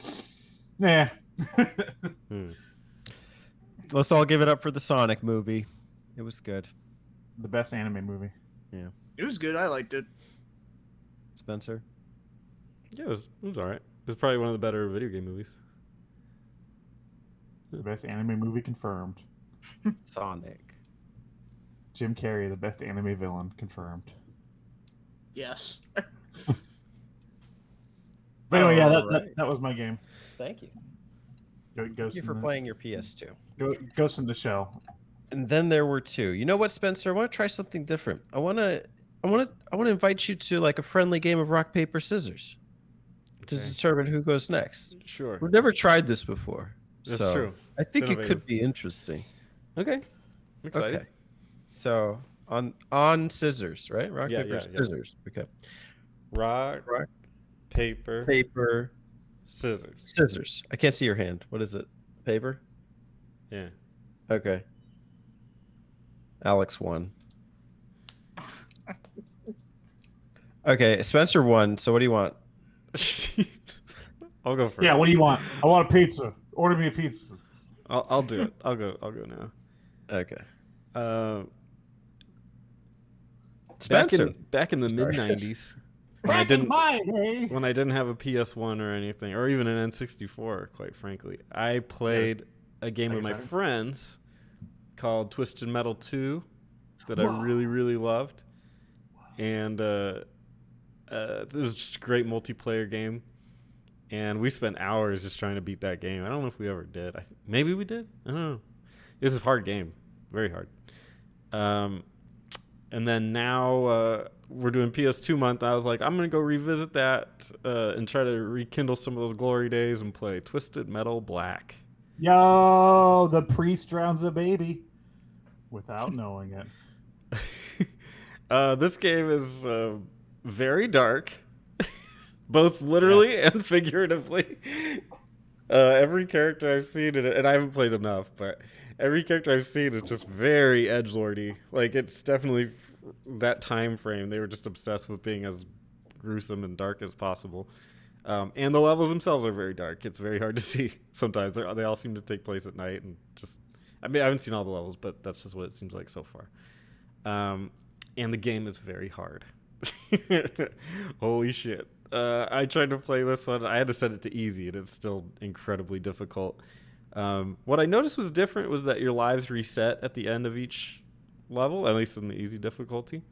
nah. Let's all give it up for the Sonic movie. It was good. The best anime movie. Yeah, It was good. I liked it. Spencer. Yeah, it was all right. It was probably one of the better video game movies. The best anime movie confirmed. Sonic. Jim Carrey, the best anime villain confirmed. Yes. But anyway, yeah, Alright. that was my game. Thank you. Ghost Thank you in for the, playing your PS2. Ghost in the Shell. And then there were two. You know what, Spencer? I want to try something different. I want to invite you to like a friendly game of rock paper scissors to Okay. determine who goes next. Sure. We've never tried this before. That's so true. I think it innovative. could be interesting. Okay. I'm excited. Okay. So on scissors, right? Rock, Yeah, paper, yeah. scissors. Okay. Rock, Rock, paper, paper, scissors. scissors. I can't see your hand. What is it? Paper? Yeah. Okay. Alex won. Okay, Spencer won. So what do you want? I'll go first. Yeah, what do you want? I want a pizza. Order me a pizza. I'll do it. I'll go now. Okay. Back Spencer. in the Sorry. mid-90s, when I didn't have a PS1 or anything, or even an N64, quite frankly, I played a game with my Saturn? friends called Twisted Metal 2 that I really, really loved. And it was just a great multiplayer game. And we spent hours just trying to beat that game. I don't know if we ever did. Maybe we did. I don't know. It was a hard game. Very hard. And then now we're doing PS2 month. I was like, I'm going to go revisit that and try to rekindle some of those glory days and play Twisted Metal Black. Yo, the priest drowns a baby without knowing it. This game is very dark, both literally and figuratively. Every character I've seen in it, and I haven't played enough, but every character I've seen is just very edgelordy. Like, it's definitely that time frame. They were just obsessed with being as gruesome and dark as possible. And the levels themselves are very dark. It's very hard to see sometimes. They all seem to take place at night, and just, I mean, I haven't seen all the levels, but that's just what it seems like so far. And the game is very hard. Holy shit. I tried to play this one. I had to set it to easy, and it's still incredibly difficult. What I noticed was different was that your lives reset at the end of each level, at least in the easy difficulty.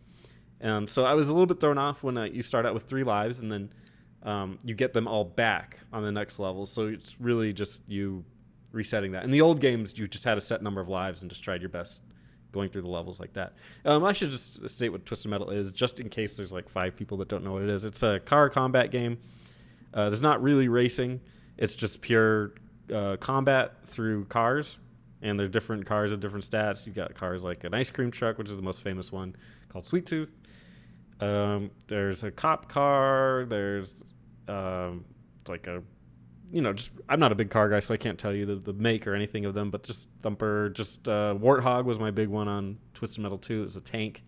So I was a little bit thrown off when you start out with 3 lives, and then you get them all back on the next level. So it's really just you resetting that. In the old games, you just had a set number of lives and just tried your best going through the levels like that. I should just state what Twisted Metal is, just in case there's like 5 people that don't know what it is. It's a car combat game. There's not really racing. It's just pure combat through cars, and they're different cars of different stats. You've got cars like an ice cream truck, which is the most famous one, called Sweet Tooth. There's a cop car. There's like a, just, I'm not a big car guy, so I can't tell you the make or anything of them, but just Thumper, Warthog was my big one on Twisted Metal 2. It was a tank.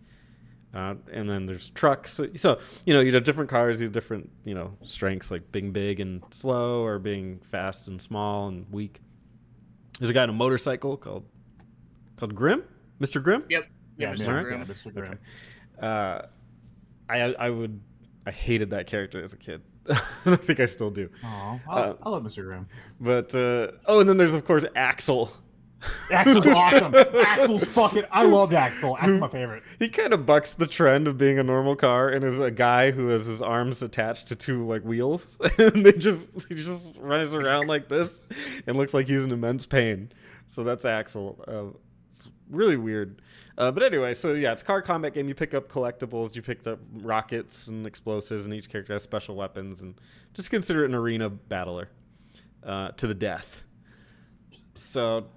And then there's trucks. So you have different cars, you have different, strengths, like being big and slow or being fast and small and weak. There's a guy on a motorcycle called Grimm? Mr. Grimm? Yep. Yeah, Mr. Mr. Grimm. Mr. Grimm. I hated that character as a kid. I think I still do. Aw, I love Mr. Grimm. But and then there's of course Axel. Axel's awesome. Axel's fucking. I loved Axel. Axel's my favorite. He kind of bucks the trend of being a normal car and is a guy who has his arms attached to 2 like wheels, and he just runs around like this and looks like he's in immense pain. So that's Axel. It's really weird. But anyway, so yeah, it's a car combat game. You pick up collectibles, you pick up rockets and explosives, and each character has special weapons, and just consider it an arena battler to the death. So,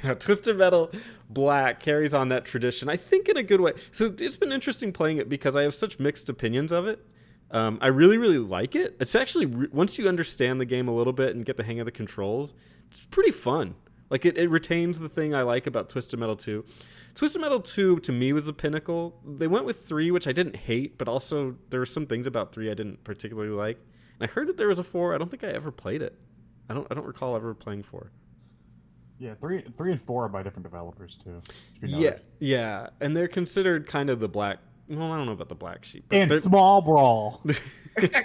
yeah, Twisted Metal Black carries on that tradition, I think, in a good way. So it's been interesting playing it because I have such mixed opinions of it. I really, really like it. It's actually, once you understand the game a little bit and get the hang of the controls, it's pretty fun. Like, it retains the thing I like about Twisted Metal 2. Twisted Metal 2, to me, was the pinnacle. They went with 3, which I didn't hate, but also there were some things about 3 I didn't particularly like. And I heard that there was a 4. I don't think I ever played it. I don't recall ever playing 4. Yeah, 3 and 4 are by different developers too. Yeah, and they're considered kind of the black. Well, I don't know about the black sheep. But And Small Brawl.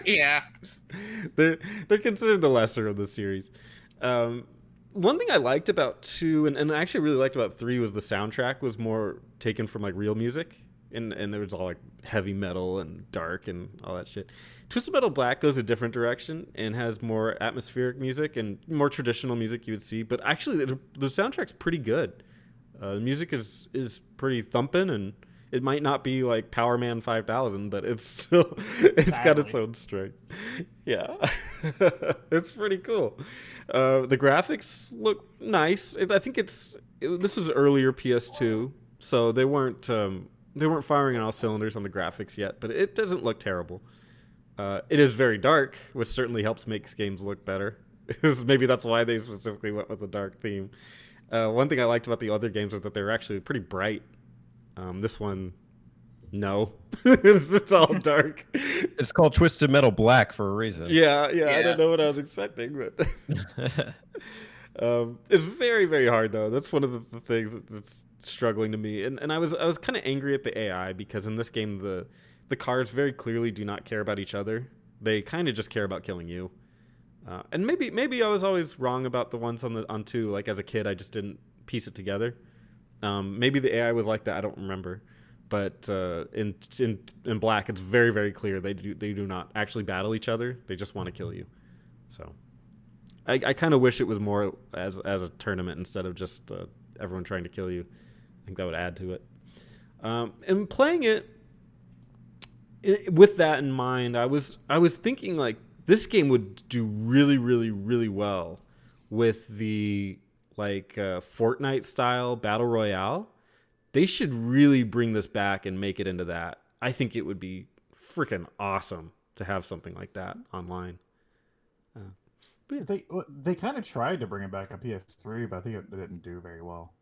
Yeah. They're considered the lesser of the series. One thing I liked about 2, and I actually really liked about 3, was the soundtrack was more taken from like real music. and it was all like heavy metal and dark and all that shit. Twisted Metal Black goes a different direction and has more atmospheric music and more traditional music you would see. But actually, the soundtrack's pretty good. The music is pretty thumping, and it might not be like PowerMan 5000, but it's still it's got its own strength. Yeah, it's pretty cool. The graphics look nice. I think this was earlier PS2, so they weren't firing on all cylinders on the graphics yet, but it doesn't look terrible. It is very dark, which certainly helps make games look better. Maybe that's why they specifically went with a dark theme. One thing I liked about the other games was that they were actually pretty bright. This one, no. It's all dark. It's called Twisted Metal Black for a reason. Yeah. I don't know what I was expecting, but it's very, very hard though. That's one of the things that's struggling to me. And I was kind of angry at the AI because in this game the cars very clearly do not care about each other. They kind of just care about killing you. And maybe I was always wrong about the ones on 2. Like as a kid, I just didn't piece it together. Maybe the AI was like that. I don't remember. But in Black, it's very, very clear they do not actually battle each other. They just want to kill you. So I kind of wish it was more as a tournament instead of just everyone trying to kill you. I think that would add to it. And playing it with that in mind, I was thinking like this game would do really, really, really well with the like Fortnite style battle royale. They should really bring this back and make it into that. I think it would be freaking awesome to have something like that online. They kind of tried to bring it back on PS3, but I think it didn't do very well.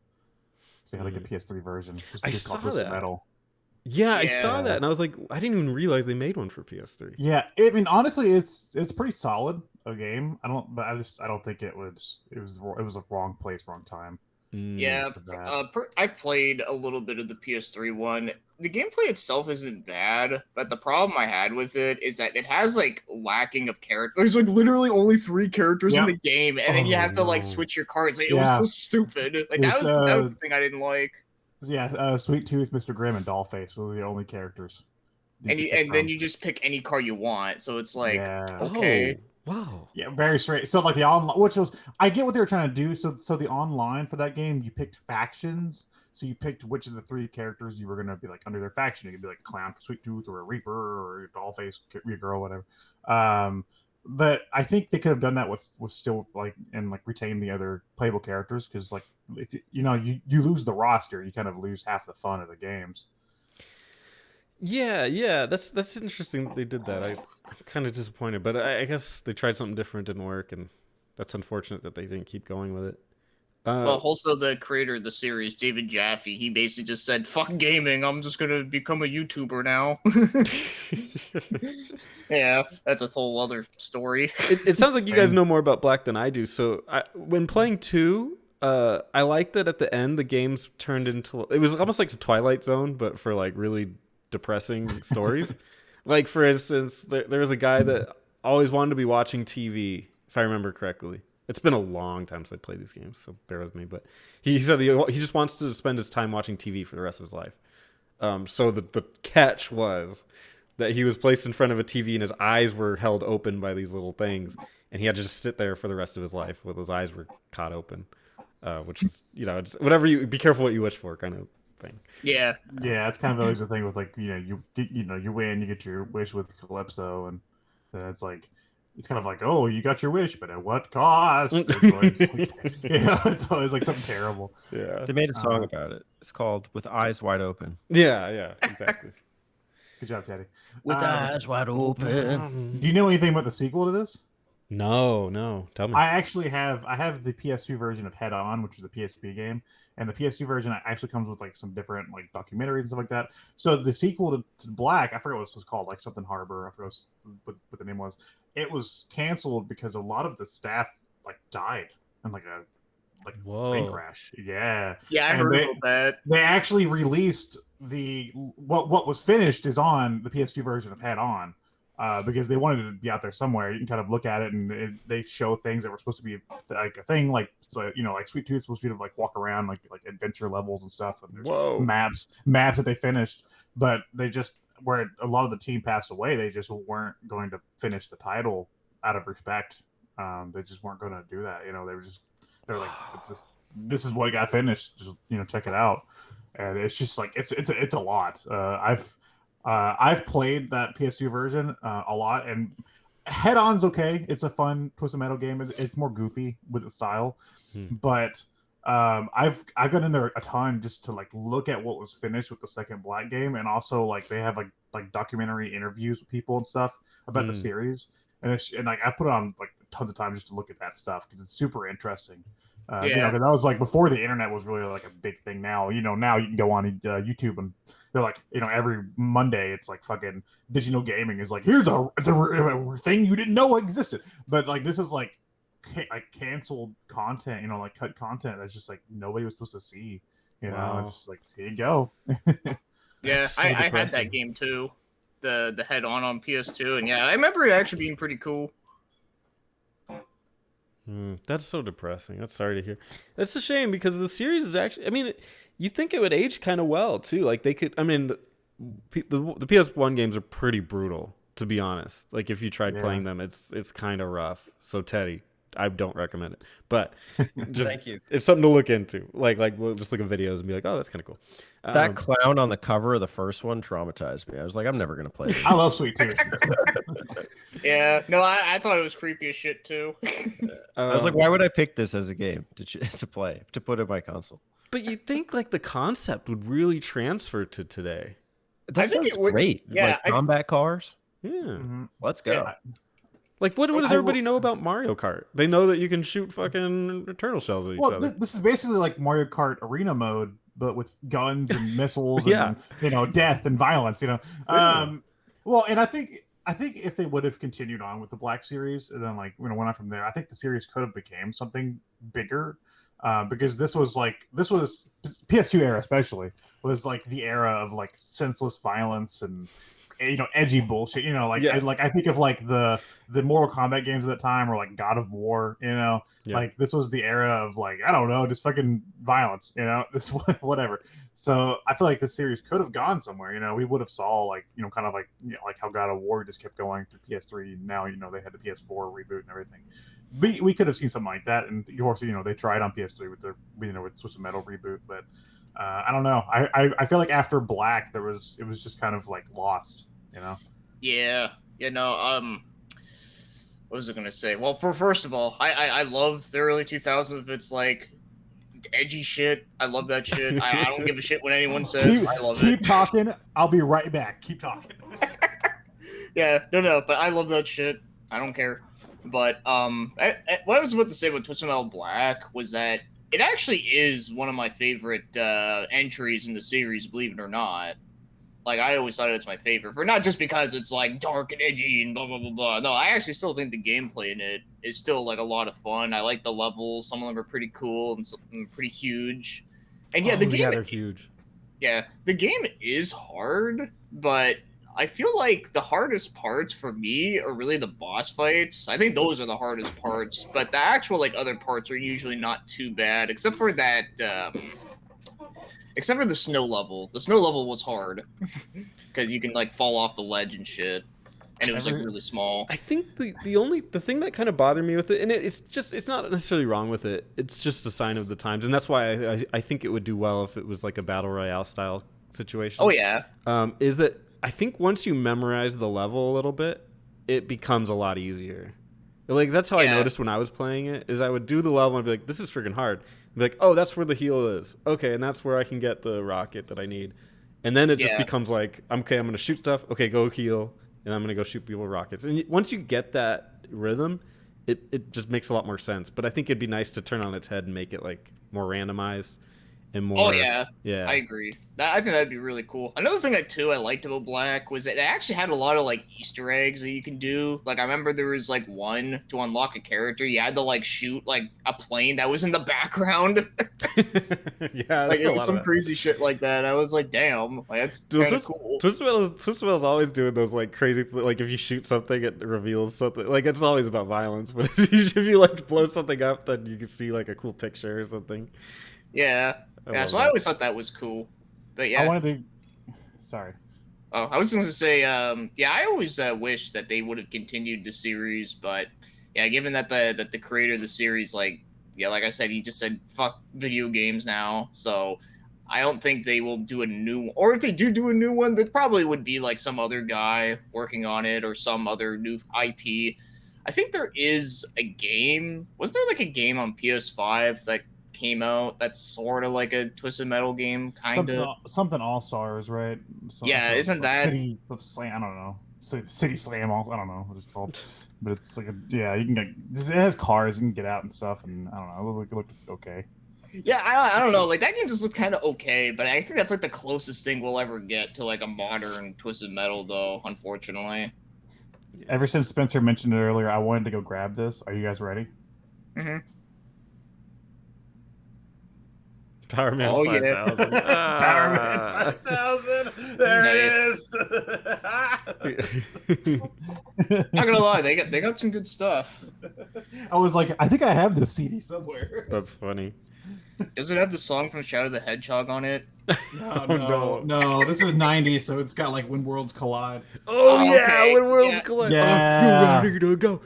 So they had like a PS3 version. I saw that. Metal. Yeah, I saw that, and I was like, I didn't even realize they made one for PS3. Yeah, I mean, honestly, it's pretty solid a game. I don't think it was a wrong place, wrong time. Yeah, I've played a little bit of the PS3 one. The gameplay itself isn't bad, but the problem I had with it is that it has like lacking of characters. There's like literally only 3 characters in the game, and then you have to like switch your cards. Like, it was so stupid. Like that was the thing I didn't like. Yeah, Sweet Tooth, Mr. Grimm, and Dollface. Those are the only characters. And then you just pick any card you want. So it's like, okay. Oh, wow. Yeah, very straight. So like the online, which was, I get what they were trying to do. So the online for that game, you picked factions. So you picked which of the 3 characters you were going to be like under their faction. You could be like a clown for Sweet Tooth, or a Reaper, or a Dollface, your girl, whatever. But I think they could have done that with still like, and like retain the other playable characters, because like if you lose the roster, you kind of lose half the fun of the games. Yeah, that's interesting that they did that. I'm kind of disappointed, but I guess they tried something different, didn't work, and that's unfortunate that they didn't keep going with it. Well, also the creator of the series, David Jaffe, he basically just said, "Fuck gaming, I'm just gonna become a YouTuber now." Yeah, that's a whole other story. It sounds like you guys know more about Black than I do. So when playing 2, I liked that at the end the games turned into, it was almost like the Twilight Zone, but for like really depressing stories. Like for instance, there was a guy that always wanted to be watching TV, if I remember correctly. It's been a long time since I played these games, so bear with me. But he said he just wants to spend his time watching TV for the rest of his life. So the catch was that he was placed in front of a TV and his eyes were held open by these little things, and he had to just sit there for the rest of his life with his eyes were caught open, which is it's whatever you be careful what you wish for kind of thing. Yeah, it's kind of always the thing with like you win, you get your wish with Calypso, and then it's like. It's kind of like, oh, you got your wish, but at what cost? It's always like something terrible. Yeah, they made a song about it. It's called "With Eyes Wide Open." Yeah, exactly. Good job, Teddy. With eyes wide open. Do you know anything about the sequel to this? No. Tell me. I actually have the PS2 version of Head On, which is a PSP game, and the PS2 version actually comes with like some different like documentaries and stuff like that. So the sequel to Black, I forget what this was called, like something Harbor. I forget what the name was. It was canceled because a lot of the staff like died in like a plane crash. Yeah, I heard about that. They actually released what was finished is on the PS2 version of Head On. because they wanted it to be out there somewhere. You can kind of look at it, and they show things that were supposed to be like a thing, like so, like Sweet Tooth supposed to be like walk around like adventure levels and stuff. And there's Whoa. maps that they finished, but they just where a lot of the team passed away. They just weren't going to finish the title out of respect. They just weren't going to do that. They're like, this is what got finished. Just check it out. And it's just like it's a lot. I've played that PS2 version a lot, and Head On's okay. It's a fun Twisted Metal game. It's more goofy with the style, but I've got in there a ton just to like look at what was finished with the second Black game, and also like they have like documentary interviews with people and stuff about the series, and like I put it on like tons of time just to look at that stuff because it's super interesting. Because that was like before the internet was really like a big thing. Now now you can go on YouTube and they're like every Monday it's like fucking Digital Gaming is like here's a thing you didn't know existed, but like this is like canceled content, like cut content that's just like nobody was supposed to see. Wow. It's just like here you go. Yeah, So I had depressing. that game too, the Head On PS2, and yeah, I remember it actually being pretty cool. That's so depressing. That's sorry to hear. That's a shame because the series is actually. I mean, you think it would age kind of well too. Like they could. I mean, the PS1 games are pretty brutal, to be honest. Like if you tried playing them, it's kind of rough. So Teddy, I don't recommend it. But just, Thank you. It's something to look into. Like we'll just look at videos and be like, oh, that's kind of cool. That clown on the cover of the first one traumatized me. I was like, I'm never gonna play this. I love Sweet Tooth. Yeah, no, I thought it was creepy as shit too. I was like, why would I pick this as a game to play to put in my console? But you think like the concept would really transfer to today? That think sounds it would- great. yeah, like combat cars. Yeah. Let's go. Yeah. Like what does I everybody know about Mario Kart? They know that you can shoot fucking turtle shells at each Well, other. this is basically like Mario Kart arena mode, but with guns and missiles Yeah. and death and violence. Yeah. Well, and I think if they would have continued on with the Black series and then like went on from there, I think the series could have became something bigger. Because this was PS2 era especially was like the era of like senseless violence and edgy bullshit. I think of like the Mortal Kombat games at that time or like God of War. Like this was the era of like I don't know, just fucking violence. This whatever. So I feel like this series could have gone somewhere. We would have saw like kind of like like how God of War just kept going through PS3. Now they had the PS4 reboot and everything. We could have seen something like that, and of course, they tried on PS3 with their, with Twisted Metal reboot, but I don't know. I feel like after Black, it was just kind of like lost, Yeah, what was I gonna say? Well, first of all, I love the early 2000s. It's like edgy shit. I love that shit. I don't give a shit what anyone says. I love it. Keep talking. I'll be right back. Keep talking. Yeah, no, but I love that shit. I don't care. But what I was about to say about Twisted Metal Black was that it actually is one of my favorite entries in the series, believe it or not. Like, I always thought it was my favorite, for not just because it's like dark and edgy and blah blah blah blah. No, I actually still think the gameplay in it is still like a lot of fun. I like the levels; some of them are pretty cool and some pretty huge. And yeah, the game they're huge. Yeah, the game is hard, but I feel like the hardest parts for me are really the boss fights. I think those are the hardest parts, but the actual like other parts are usually not too bad, except for that. Except for the snow level. The snow level was hard because you can like fall off the ledge and shit, and it was like really small. I think the thing that kind of bothered me with it, and it's not necessarily wrong with it. It's just a sign of the times, and that's why I think it would do well if it was like a battle royale style situation. Oh yeah. Is that I think once you memorize the level a little bit, it becomes a lot easier. Like that's how I noticed when I was playing it. Is I would do the level and be like, "This is freaking hard." I'd be like, "Oh, that's where the heal is. Okay, and that's where I can get the rocket that I need." And then it just becomes like, "Okay, I'm gonna shoot stuff. Okay, go heal, and I'm gonna go shoot people with rockets." And once you get that rhythm, it just makes a lot more sense. But I think it'd be nice to turn on its head and make it like more randomized, and more. Oh yeah, Yeah. I agree. I think that'd be really cool. Another thing I liked about Black was that it actually had a lot of like Easter eggs that you can do. Like I remember there was like one to unlock a character, you had to like shoot like a plane that was in the background. Yeah, Like it a was lot some of that. crazy shit like that. I was like, damn, like that's Dude, kind of cool. Twistwell's always doing those like crazy, like if you shoot something, it reveals something. Like it's always about violence, but if you like blow something up, then you can see like a cool picture or something. Yeah, yeah. love So I that. always thought that was cool. But yeah, I wanted to. Sorry. oh, I was going to say, yeah, I always wish that they would have continued the series, but yeah, given that the creator of the series, like, yeah, like I said, he just said fuck video games now, so I don't think they will do a new, or if they do a new one, that probably would be like some other guy working on it or some other new IP. I think there is a game. Was there like a game on PS5 that came out that's sort of like a Twisted Metal game, kind of? Something All Stars, right? Yeah, isn't that- City Slam? I don't know. City Slam. I don't know what it's called. But it's like yeah, you can get. It has cars. You can get out and stuff, and I don't know. It looked okay. Yeah, I don't know. Like that game just looked kind of okay, but I think that's like the closest thing we'll ever get to like a modern Twisted Metal, though. Unfortunately. Ever since Spencer mentioned it earlier, I wanted to go grab this. Are you guys ready? Mm-hmm. PowerMan Oh, yeah. 5000. Powerman 5000. There it is. Not gonna lie, they got some good stuff. I was like, I think I have this CD somewhere. That's funny. Does it have the song from Shadow the Hedgehog on it? No. This is 90s, so it's got like When Worlds Collide. Oh, yeah, okay. when worlds Yeah. collide. Yeah. Oh, you're ready to go.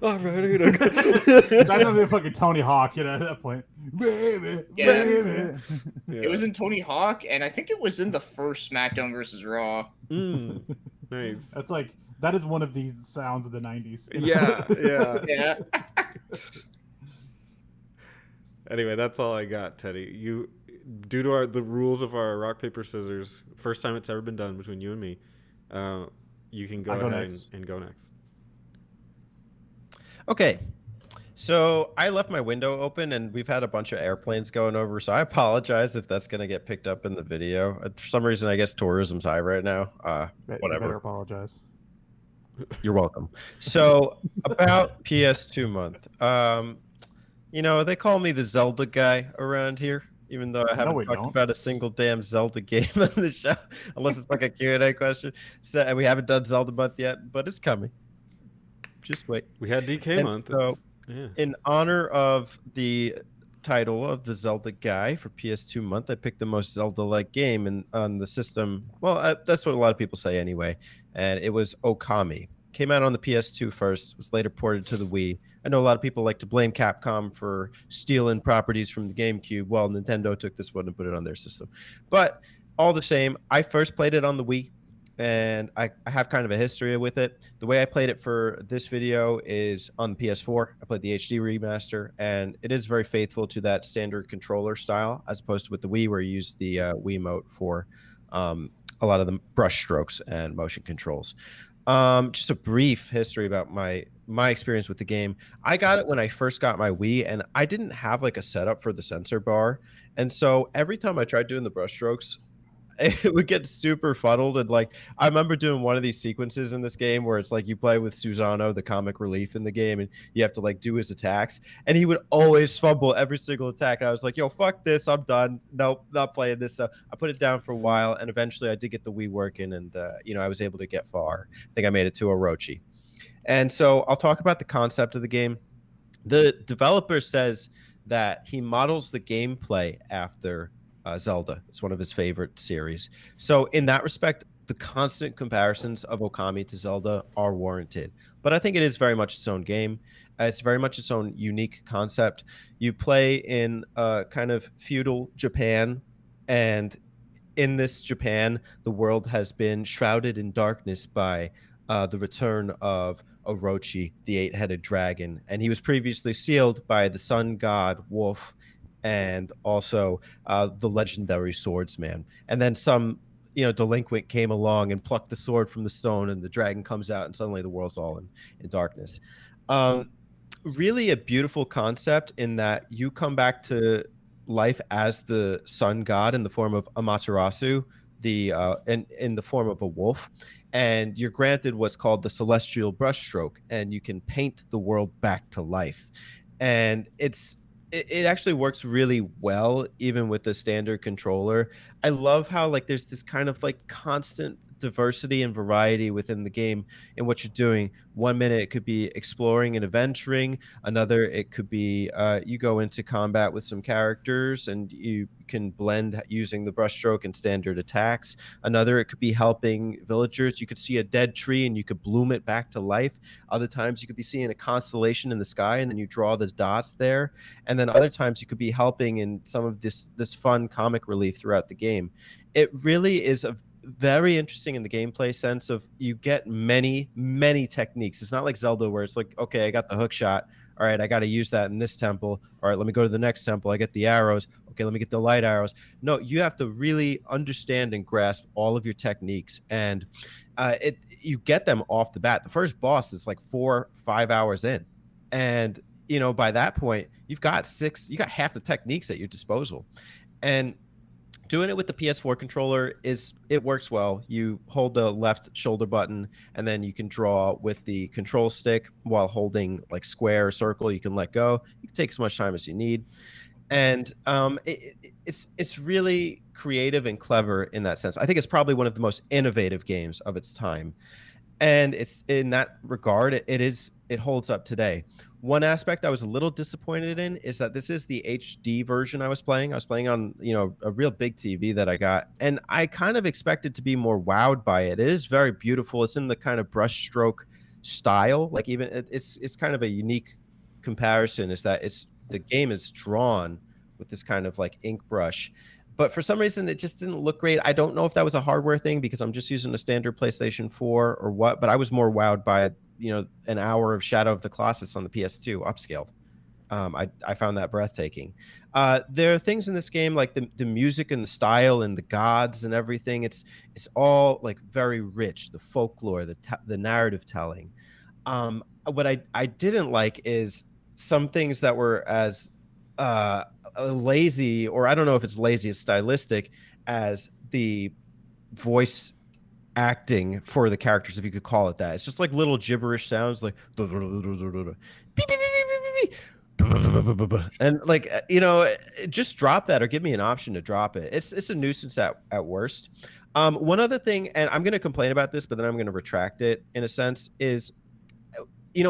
I'm ready to go. That's not the fucking Tony Hawk, at that point. Baby, Yeah. baby. Yeah. It was in Tony Hawk, and I think it was in the first SmackDown versus Raw. Nice. That's like that is one of these sounds of the 90s. Yeah. Yeah. Anyway, that's all I got, Teddy. You, due to the rules of our rock paper scissors, first time it's ever been done between you and me, you can go I go ahead next. and go next. Okay. So I left my window open and we've had a bunch of airplanes going over. So I apologize if that's going to get picked up in the video. For some reason, I guess tourism's high right now. You Whatever. better apologize. You're welcome. So about PS2 month. You know, they call me the Zelda guy around here, even though I haven't we talked don't. about a single damn Zelda game on the show, unless it's like a Q&A question. So and we haven't done Zelda month yet, but it's coming. Just wait. We had DK And month. so- It's- yeah. In honor of the title of the Zelda guy for PS2 month, I picked the most Zelda-like game on the system. Well, that's what a lot of people say anyway. And it was Okami. Came out on the PS2 first, was later ported to the Wii. I know a lot of people like to blame Capcom for stealing properties from the GameCube. Well, Nintendo took this one and put it on their system. But all the same, I first played it on the Wii. And I have kind of a history with it. The way I played it for this video is on the PS4. I played the HD remaster, and it is very faithful to that standard controller style, as opposed to with the Wii, where you use the Wiimote for a lot of the brush strokes and motion controls. Just a brief history about my experience with the game. I got it when I first got my Wii, and I didn't have like a setup for the sensor bar, and so every time I tried doing the brush strokes, it would get super fuddled. And like I remember doing one of these sequences in this game where it's like you play with Susano, the comic relief in the game, and you have to like do his attacks, and he would always fumble every single attack. And I was like, yo, fuck this, I'm done. Nope, not playing this. So I put it down for a while, and eventually I did get the Wii working, and I was able to get far. I think I made it to Orochi. And so I'll talk about the concept of the game. The developer says that he models the gameplay after Zelda. It's one of his favorite series. So in that respect, the constant comparisons of Okami to Zelda are warranted. But I think it is very much its own game. It's very much its own unique concept. You play in kind of feudal Japan, and in this Japan, the world has been shrouded in darkness by the return of Orochi, the eight-headed dragon. And he was previously sealed by the sun god Wolf, and also the legendary swordsman. And then some, delinquent came along and plucked the sword from the stone, and the dragon comes out, and suddenly the world's all in darkness. Really a beautiful concept in that you come back to life as the sun god in the form of Amaterasu, the in the form of a wolf, and you're granted what's called the celestial brushstroke, and you can paint the world back to life. And it actually works really well even with the standard controller. I love how like there's this kind of like constant diversity and variety within the game in what you're doing. One minute it could be exploring and adventuring, another it could be you go into combat with some characters and you can blend using the brushstroke and standard attacks. Another it could be helping villagers. You could see a dead tree and you could bloom it back to life. Other times you could be seeing a constellation in the sky and then you draw the dots there. And then other times you could be helping in some of this fun comic relief throughout the game. It really is a very interesting in the gameplay sense of you get many techniques. It's not like Zelda where it's like, okay, I got the hook shot, all right, I got to use that in this temple, all right, let me go to the next temple, I get the arrows, okay, let me get the light arrows. No, you have to really understand and grasp all of your techniques, and you get them off the bat. The first boss is like 4-5 hours in, and by that point you got half the techniques at your disposal. And doing it with the PS4 controller it works well. You hold the left shoulder button and then you can draw with the control stick while holding like square or circle. You can let go. You can take as much time as you need. And it's really creative and clever in that sense. I think it's probably one of the most innovative games of its time. And it's in that regard, it holds up today. One aspect I was a little disappointed in is that this is the HD version I was playing. I was playing on, a real big TV that I got, and I kind of expected to be more wowed by it. It is very beautiful. It's in the kind of brushstroke style. Like even it's kind of a unique comparison is that the game is drawn with this kind of like ink brush. But for some reason, it just didn't look great. I don't know if that was a hardware thing because I'm just using a standard PlayStation 4 or what, but I was more wowed by, an hour of Shadow of the Colossus on the PS2 upscaled. I found that breathtaking. There are things in this game like the music and the style and the gods and everything. It's all like very rich, the folklore, the narrative telling. What I didn't like is some things that were as lazy, or I don't know if it's lazy, it's stylistic, as the voice acting for the characters, if you could call it that. It's just like little gibberish sounds like and like just drop that or give me an option to drop it. It's a nuisance at worst. One other thing, and I'm going to complain about this, but then I'm going to retract it in a sense, is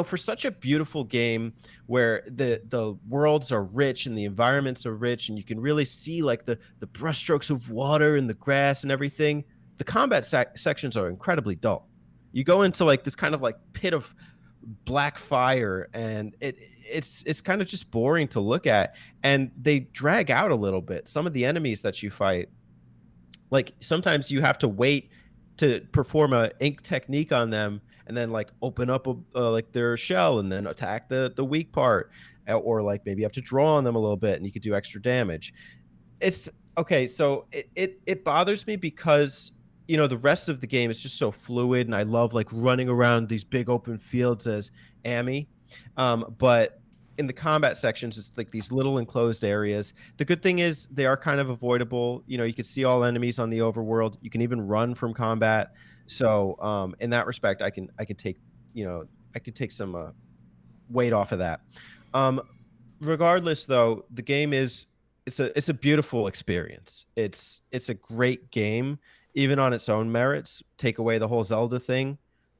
for such a beautiful game where the worlds are rich and the environments are rich and you can really see like the brushstrokes of water and the grass and everything, the combat sections are incredibly dull. You go into like this kind of like pit of black fire and it's kind of just boring to look at, and they drag out a little bit. Some of the enemies that you fight, like sometimes you have to wait to perform a ink technique on them and then like open up like their shell and then attack the weak part, or like maybe you have to draw on them a little bit and you could do extra damage. It's okay. So it bothers me because the rest of the game is just so fluid, and I love like running around these big open fields as Amy. But in the combat sections, it's like these little enclosed areas. The good thing is they are kind of avoidable. You can see all enemies on the overworld. You can even run from combat. So in that respect, I could take some weight off of that. Regardless, though, the game it's a beautiful experience. It's a great game, even on its own merits. Take away the whole Zelda thing,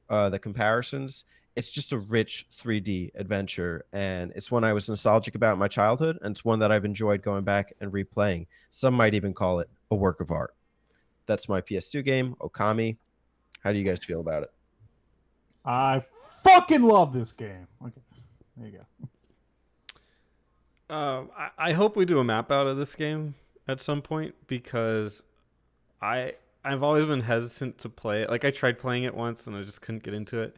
the comparisons. It's just a rich 3D adventure, and it's one I was nostalgic about in my childhood, and it's one that I've enjoyed going back and replaying. Some might even call it a work of art. That's my PS2 game, Okami. How do you guys feel about it? I fucking love this game. Okay, there you go. I hope we do a map out of this game at some point, because I've always been hesitant to play it. Like I tried playing it once and I just couldn't get into it.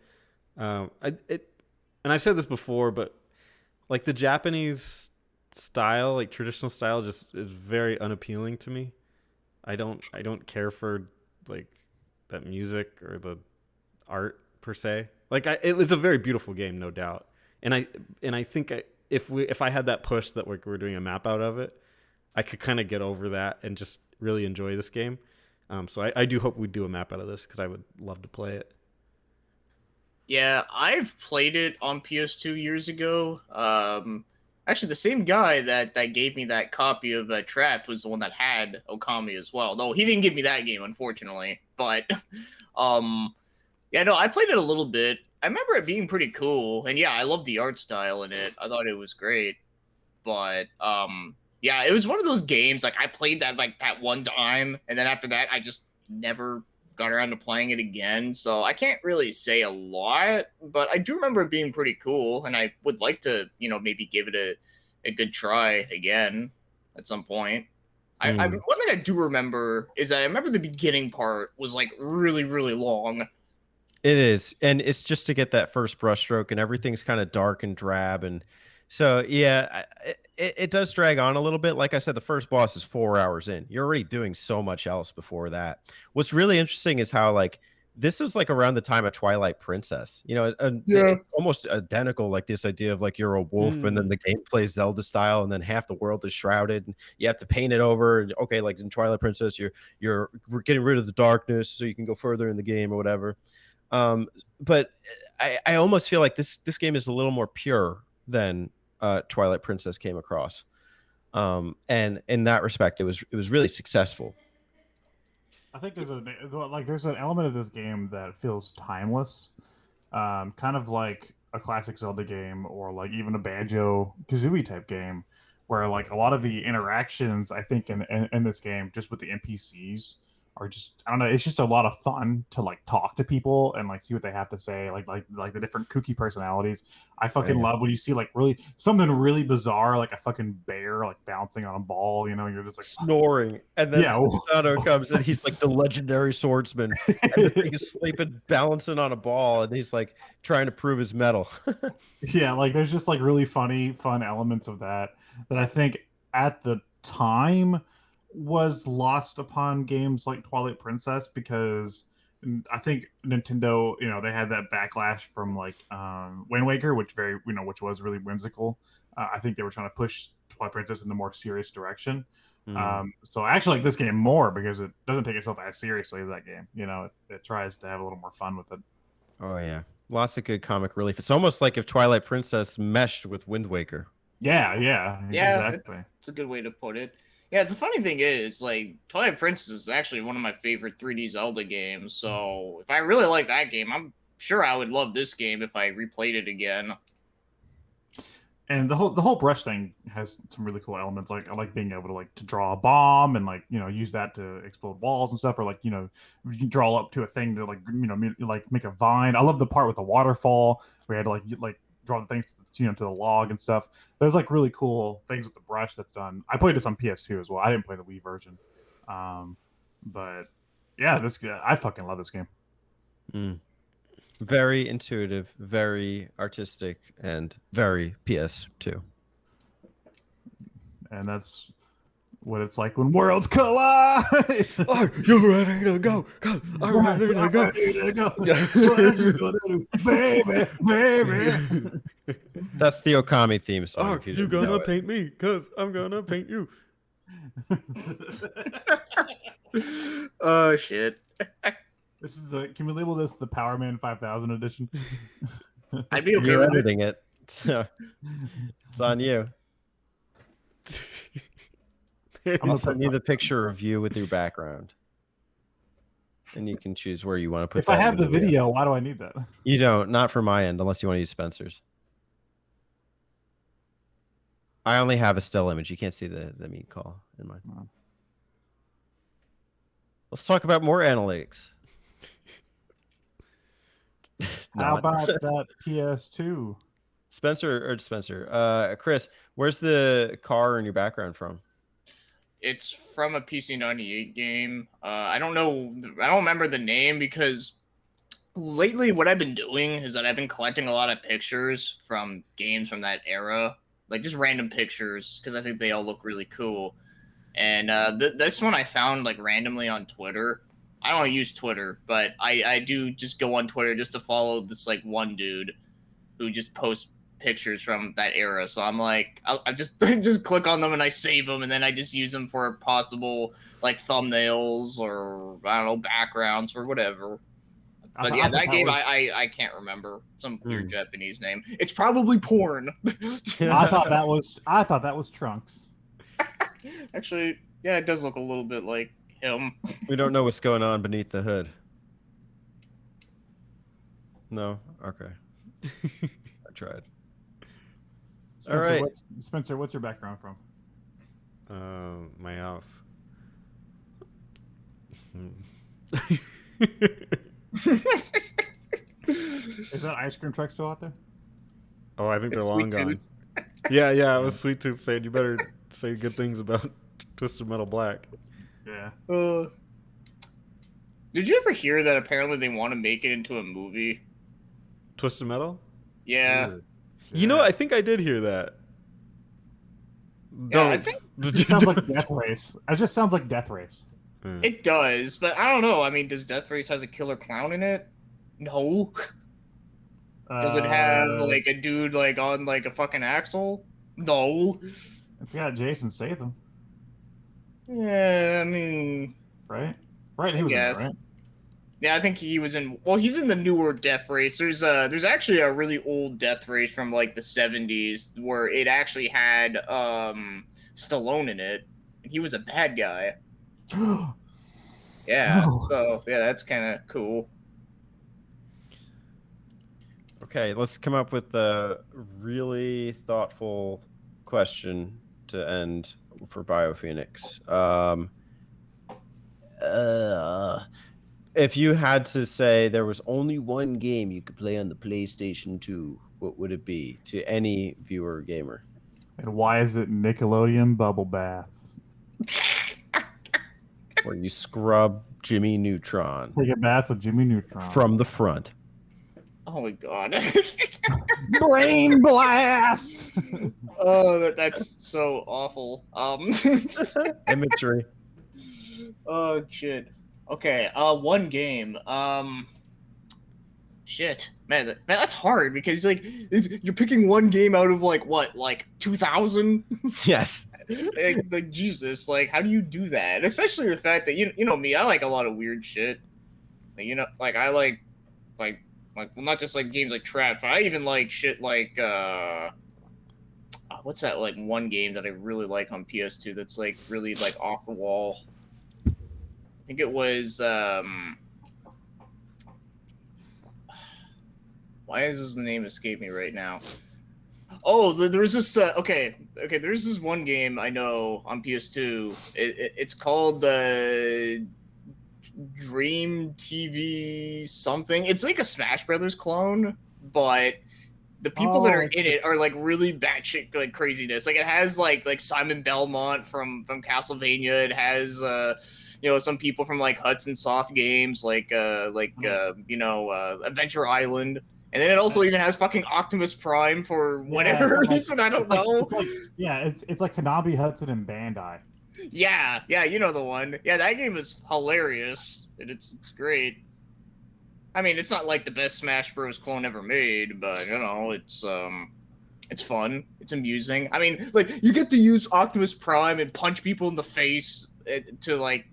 And I've said this before, but like the Japanese style, like traditional style, just is very unappealing to me. I don't care for like that music or the art per se. Like it's a very beautiful game, no doubt. And I think if I had that push that we're doing a map out of it, I could kind of get over that and just really enjoy this game. So I do hope we do a map out of this because I would love to play it. Yeah, I've played it on PS2 years ago. Actually, the same guy that gave me that copy of Trapped was the one that had Okami as well. Though he didn't give me that game, unfortunately. But, yeah, no, I played it a little bit. I remember it being pretty cool, and yeah, I love the art style in it. I thought it was great. But, yeah, it was one of those games. Like I played that like that one time, and then after that, I just never got around to playing it again, so I can't really say a lot, but I do remember it being pretty cool, and I would like to, maybe give it a good try again at some point. One thing I do remember is that I remember the beginning part was like really, really long. It is, and it's just to get that first brushstroke, and everything's kind of dark and drab, and so yeah, it does drag on a little bit. Like I said, the first boss is 4 hours in. You're already doing so much else before that. What's really interesting is how like this was like around the time of Twilight Princess. It's almost identical. Like this idea of like you're a wolf, and then the gameplay is Zelda style, and then half the world is shrouded, and you have to paint it over. And, okay, like in Twilight Princess, you're getting rid of the darkness so you can go further in the game or whatever. But I almost feel like this game is a little more pure than Twilight Princess came across, and in that respect, it was really successful. I think there's an element of this game that feels timeless, kind of like a classic Zelda game or like even a Banjo Kazooie type game, where like a lot of the interactions I think in this game just with the NPCs are just, I don't know, it's just a lot of fun to like talk to people and like see what they have to say, like the different kooky personalities. I fucking love when you see like really something really bizarre, like a fucking bear like bouncing on a ball, you're just like snoring, and then Shadow comes and he's like the legendary swordsman, and the thing is sleeping, balancing on a ball, and he's like trying to prove his mettle. Yeah, like there's just like really fun elements of that I think at the time was lost upon games like Twilight Princess, because I think Nintendo, they had that backlash from like Wind Waker, which was really whimsical. I think they were trying to push Twilight Princess in the more serious direction. So I actually like this game more because it doesn't take itself as seriously as that game. It tries to have a little more fun with it. Oh yeah, lots of good comic relief. It's almost like if Twilight Princess meshed with Wind Waker. Yeah, exactly. It's a good way to put it. Yeah, the funny thing is, like, Twilight Princess is actually one of my favorite 3D Zelda games, so if I really like that game, I'm sure I would love this game if I replayed it again. And the whole brush thing has some really cool elements. Like I like being able to draw a bomb and like use that to explode walls and stuff, or like you can draw up to a thing to like make a vine. I love the part with the waterfall where you had to like draw the things to the log and stuff. There's like really cool things with the brush that's done. I played this on PS2 as well. I didn't play the Wii version, but yeah, I fucking love this game. Very intuitive, very artistic, and very PS2. And that's what it's like when worlds collide. Are you ready to go? I'm ready to go. Baby. That's the Okami theme song. Are you gonna paint me? Because I'm gonna paint you. Oh, shit. This is can we label this the PowerMan 5000 edition? I'd be okay You're with editing it. It's on you. I'm sending you the picture of you with your background, and you can choose where you want to put. If I have the video, why do I need that? You don't. Not for my end, unless you want to use Spencer's. I only have a still image. You can't see the meat call in mine. Oh. Let's talk about more analytics. How about that PS2? Spencer, Chris, where's the car in your background from? It's from a PC98 game. I don't remember the name because lately what I've been doing is that I've been collecting a lot of pictures from games from that era, like just random pictures because I think they all look really cool. And this one I found like randomly on Twitter. I don't use Twitter, but I do just go on Twitter just to follow this like one dude who just posts pictures from that era. So I'm like, I just click on them and I save them, and then I just use them for possible like thumbnails or I don't know, backgrounds or whatever. But yeah, that game I can't remember, some weird Japanese name. It's probably porn. I thought that was Trunks. Actually, yeah, it does look a little bit like him. We don't know what's going on beneath the hood. No? Okay. I tried. Spencer, All right. Spencer, what's your background from? My house. Is that ice cream truck still out there? Oh, I think they're long Sweet gone. Tooth. Yeah, it was Sweet Tooth saying you better say good things about Twisted Metal Black. Yeah. Did you ever hear that apparently they want to make it into a movie? Twisted Metal? Yeah. Ooh, You know, shit. I think I did hear that. Yeah, I Don't. think- It just sounds like Death Race. It just sounds like Death Race. It does, but I don't know. I mean, does Death Race has a killer clown in it? No. Does it have like a dude like on like a fucking axle? No. It's got Jason Statham, Yeah, I mean, right? Right, he was in guess. there, right? yeah, I think he was in. Well, he's in the newer Death Race. There's actually a really old Death Race from like the 70s where it actually had Stallone in it, and he was a bad guy. Yeah, No. so yeah, that's kind of cool. Okay, let's come up with a really thoughtful question to end for BioPhoenix. If you had to say there was only one game you could play on the PlayStation 2, what would it be to any viewer or gamer? And why is it Nickelodeon Bubble Bath? Where you scrub Jimmy Neutron Take a bath with Jimmy Neutron. from the front. Oh my god. Brain Blast! Oh, that's so awful. Imagery. Oh shit. Okay. One game. Shit, man, that's hard because like you're picking one game out of like what, like 2000. Yes. like Jesus, like how do you do that? Especially the fact that you know me, I like a lot of weird shit. Like, you know, like I like well, not just like games like Trap, but I even like shit like what's that like one game that I really like on PS2 that's like really like off the wall. I think it was why is the name escape me right now? Oh, there's this okay, there's this one game I know on PS2. It's called Dream TV something. It's like a Smash Brothers clone, but the people that are in it are like really batshit like craziness. Like it has like Simon Belmont from Castlevania. It has you know, some people from like Hudson Soft Games, like you know, Adventure Island. And then it also even has fucking Optimus Prime for whatever reason. I don't know. It's like Konami, Hudson, and Bandai. Yeah, you know the one. Yeah, that game is hilarious, and it's great. I mean, it's not like the best Smash Bros. Clone ever made, but you know, it's fun. It's amusing. I mean, like you get to use Optimus Prime and punch people in the face to like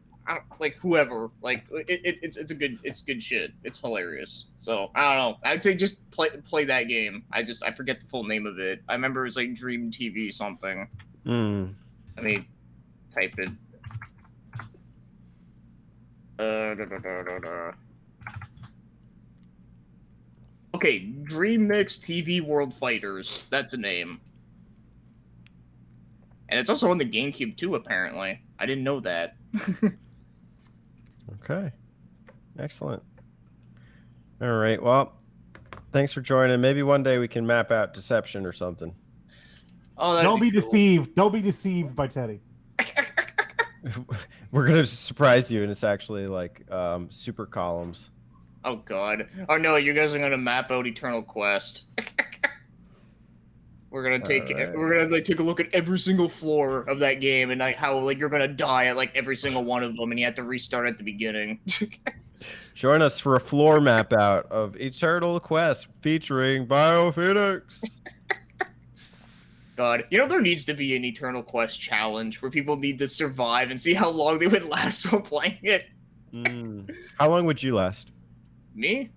whoever. Like it's good shit. It's hilarious. So I don't know. I'd say just play that game. I forget the full name of it. I remember it was like Dream TV something. I mean, type it. Okay, Dream Mix TV World Fighters. That's the name. And it's also on the GameCube too, apparently. I didn't know that. Okay. Excellent. All right. Well, thanks for joining. Maybe one day we can map out Deception or something. Oh, Don't be cool. deceived. Don't be deceived by Teddy. We're going to surprise you, and it's actually like super columns. Oh, God. Oh, no, you guys are going to map out Eternal Quest. We're gonna take a look at every single floor of that game and like how like you're gonna die at like every single one of them and you have to restart at the beginning. Join us for a floor map out of Eternal Quest featuring BioPhoenix. God, you know, there needs to be an Eternal Quest challenge where people need to survive and see how long they would last while playing it. How long would you last? Me?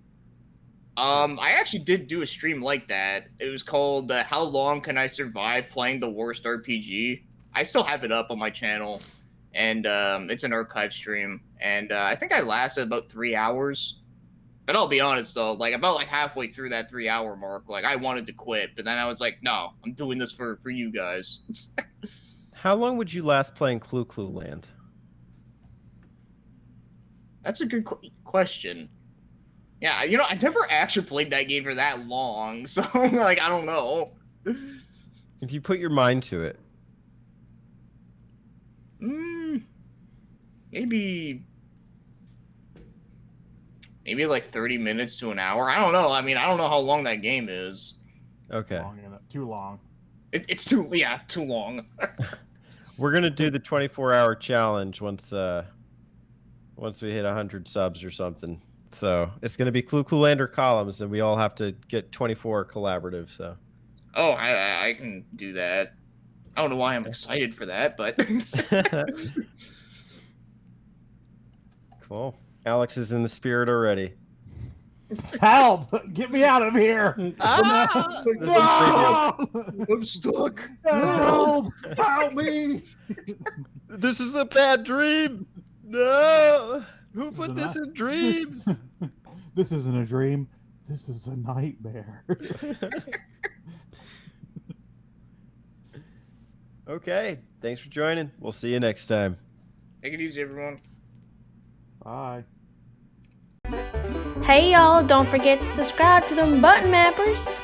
I actually did do a stream like that. It was called How Long Can I Survive Playing the Worst RPG? I still have it up on my channel, and it's an archive stream. And I think I lasted about 3 hours. But I'll be honest though, like about like halfway through that 3 hour mark, like I wanted to quit, but then I was like, no, I'm doing this for you guys. How long would you last playing Clue Clue Land? That's a good question. Yeah, you know, I never actually played that game for that long, so like I don't know. If you put your mind to it. Maybe like 30 minutes to an hour. I don't know. I mean, I don't know how long that game is. Okay. Too long. It's too long. We're gonna do the 24-hour challenge once we hit 100 subs or something. So it's gonna be Clue Clue Land or Columns, and we all have to get 24 collaborative. So. Oh, I can do that. I don't know why I'm excited for that, but. Cool. Alex is in the spirit already. Help! Get me out of here! I'm stuck. Help! Help me! This is a bad dream. No. Who put this in dreams? This isn't a dream. This is a nightmare. Okay. Thanks for joining. We'll see you next time. Take it easy, everyone. Bye. Hey y'all, don't forget to subscribe to them button mappers.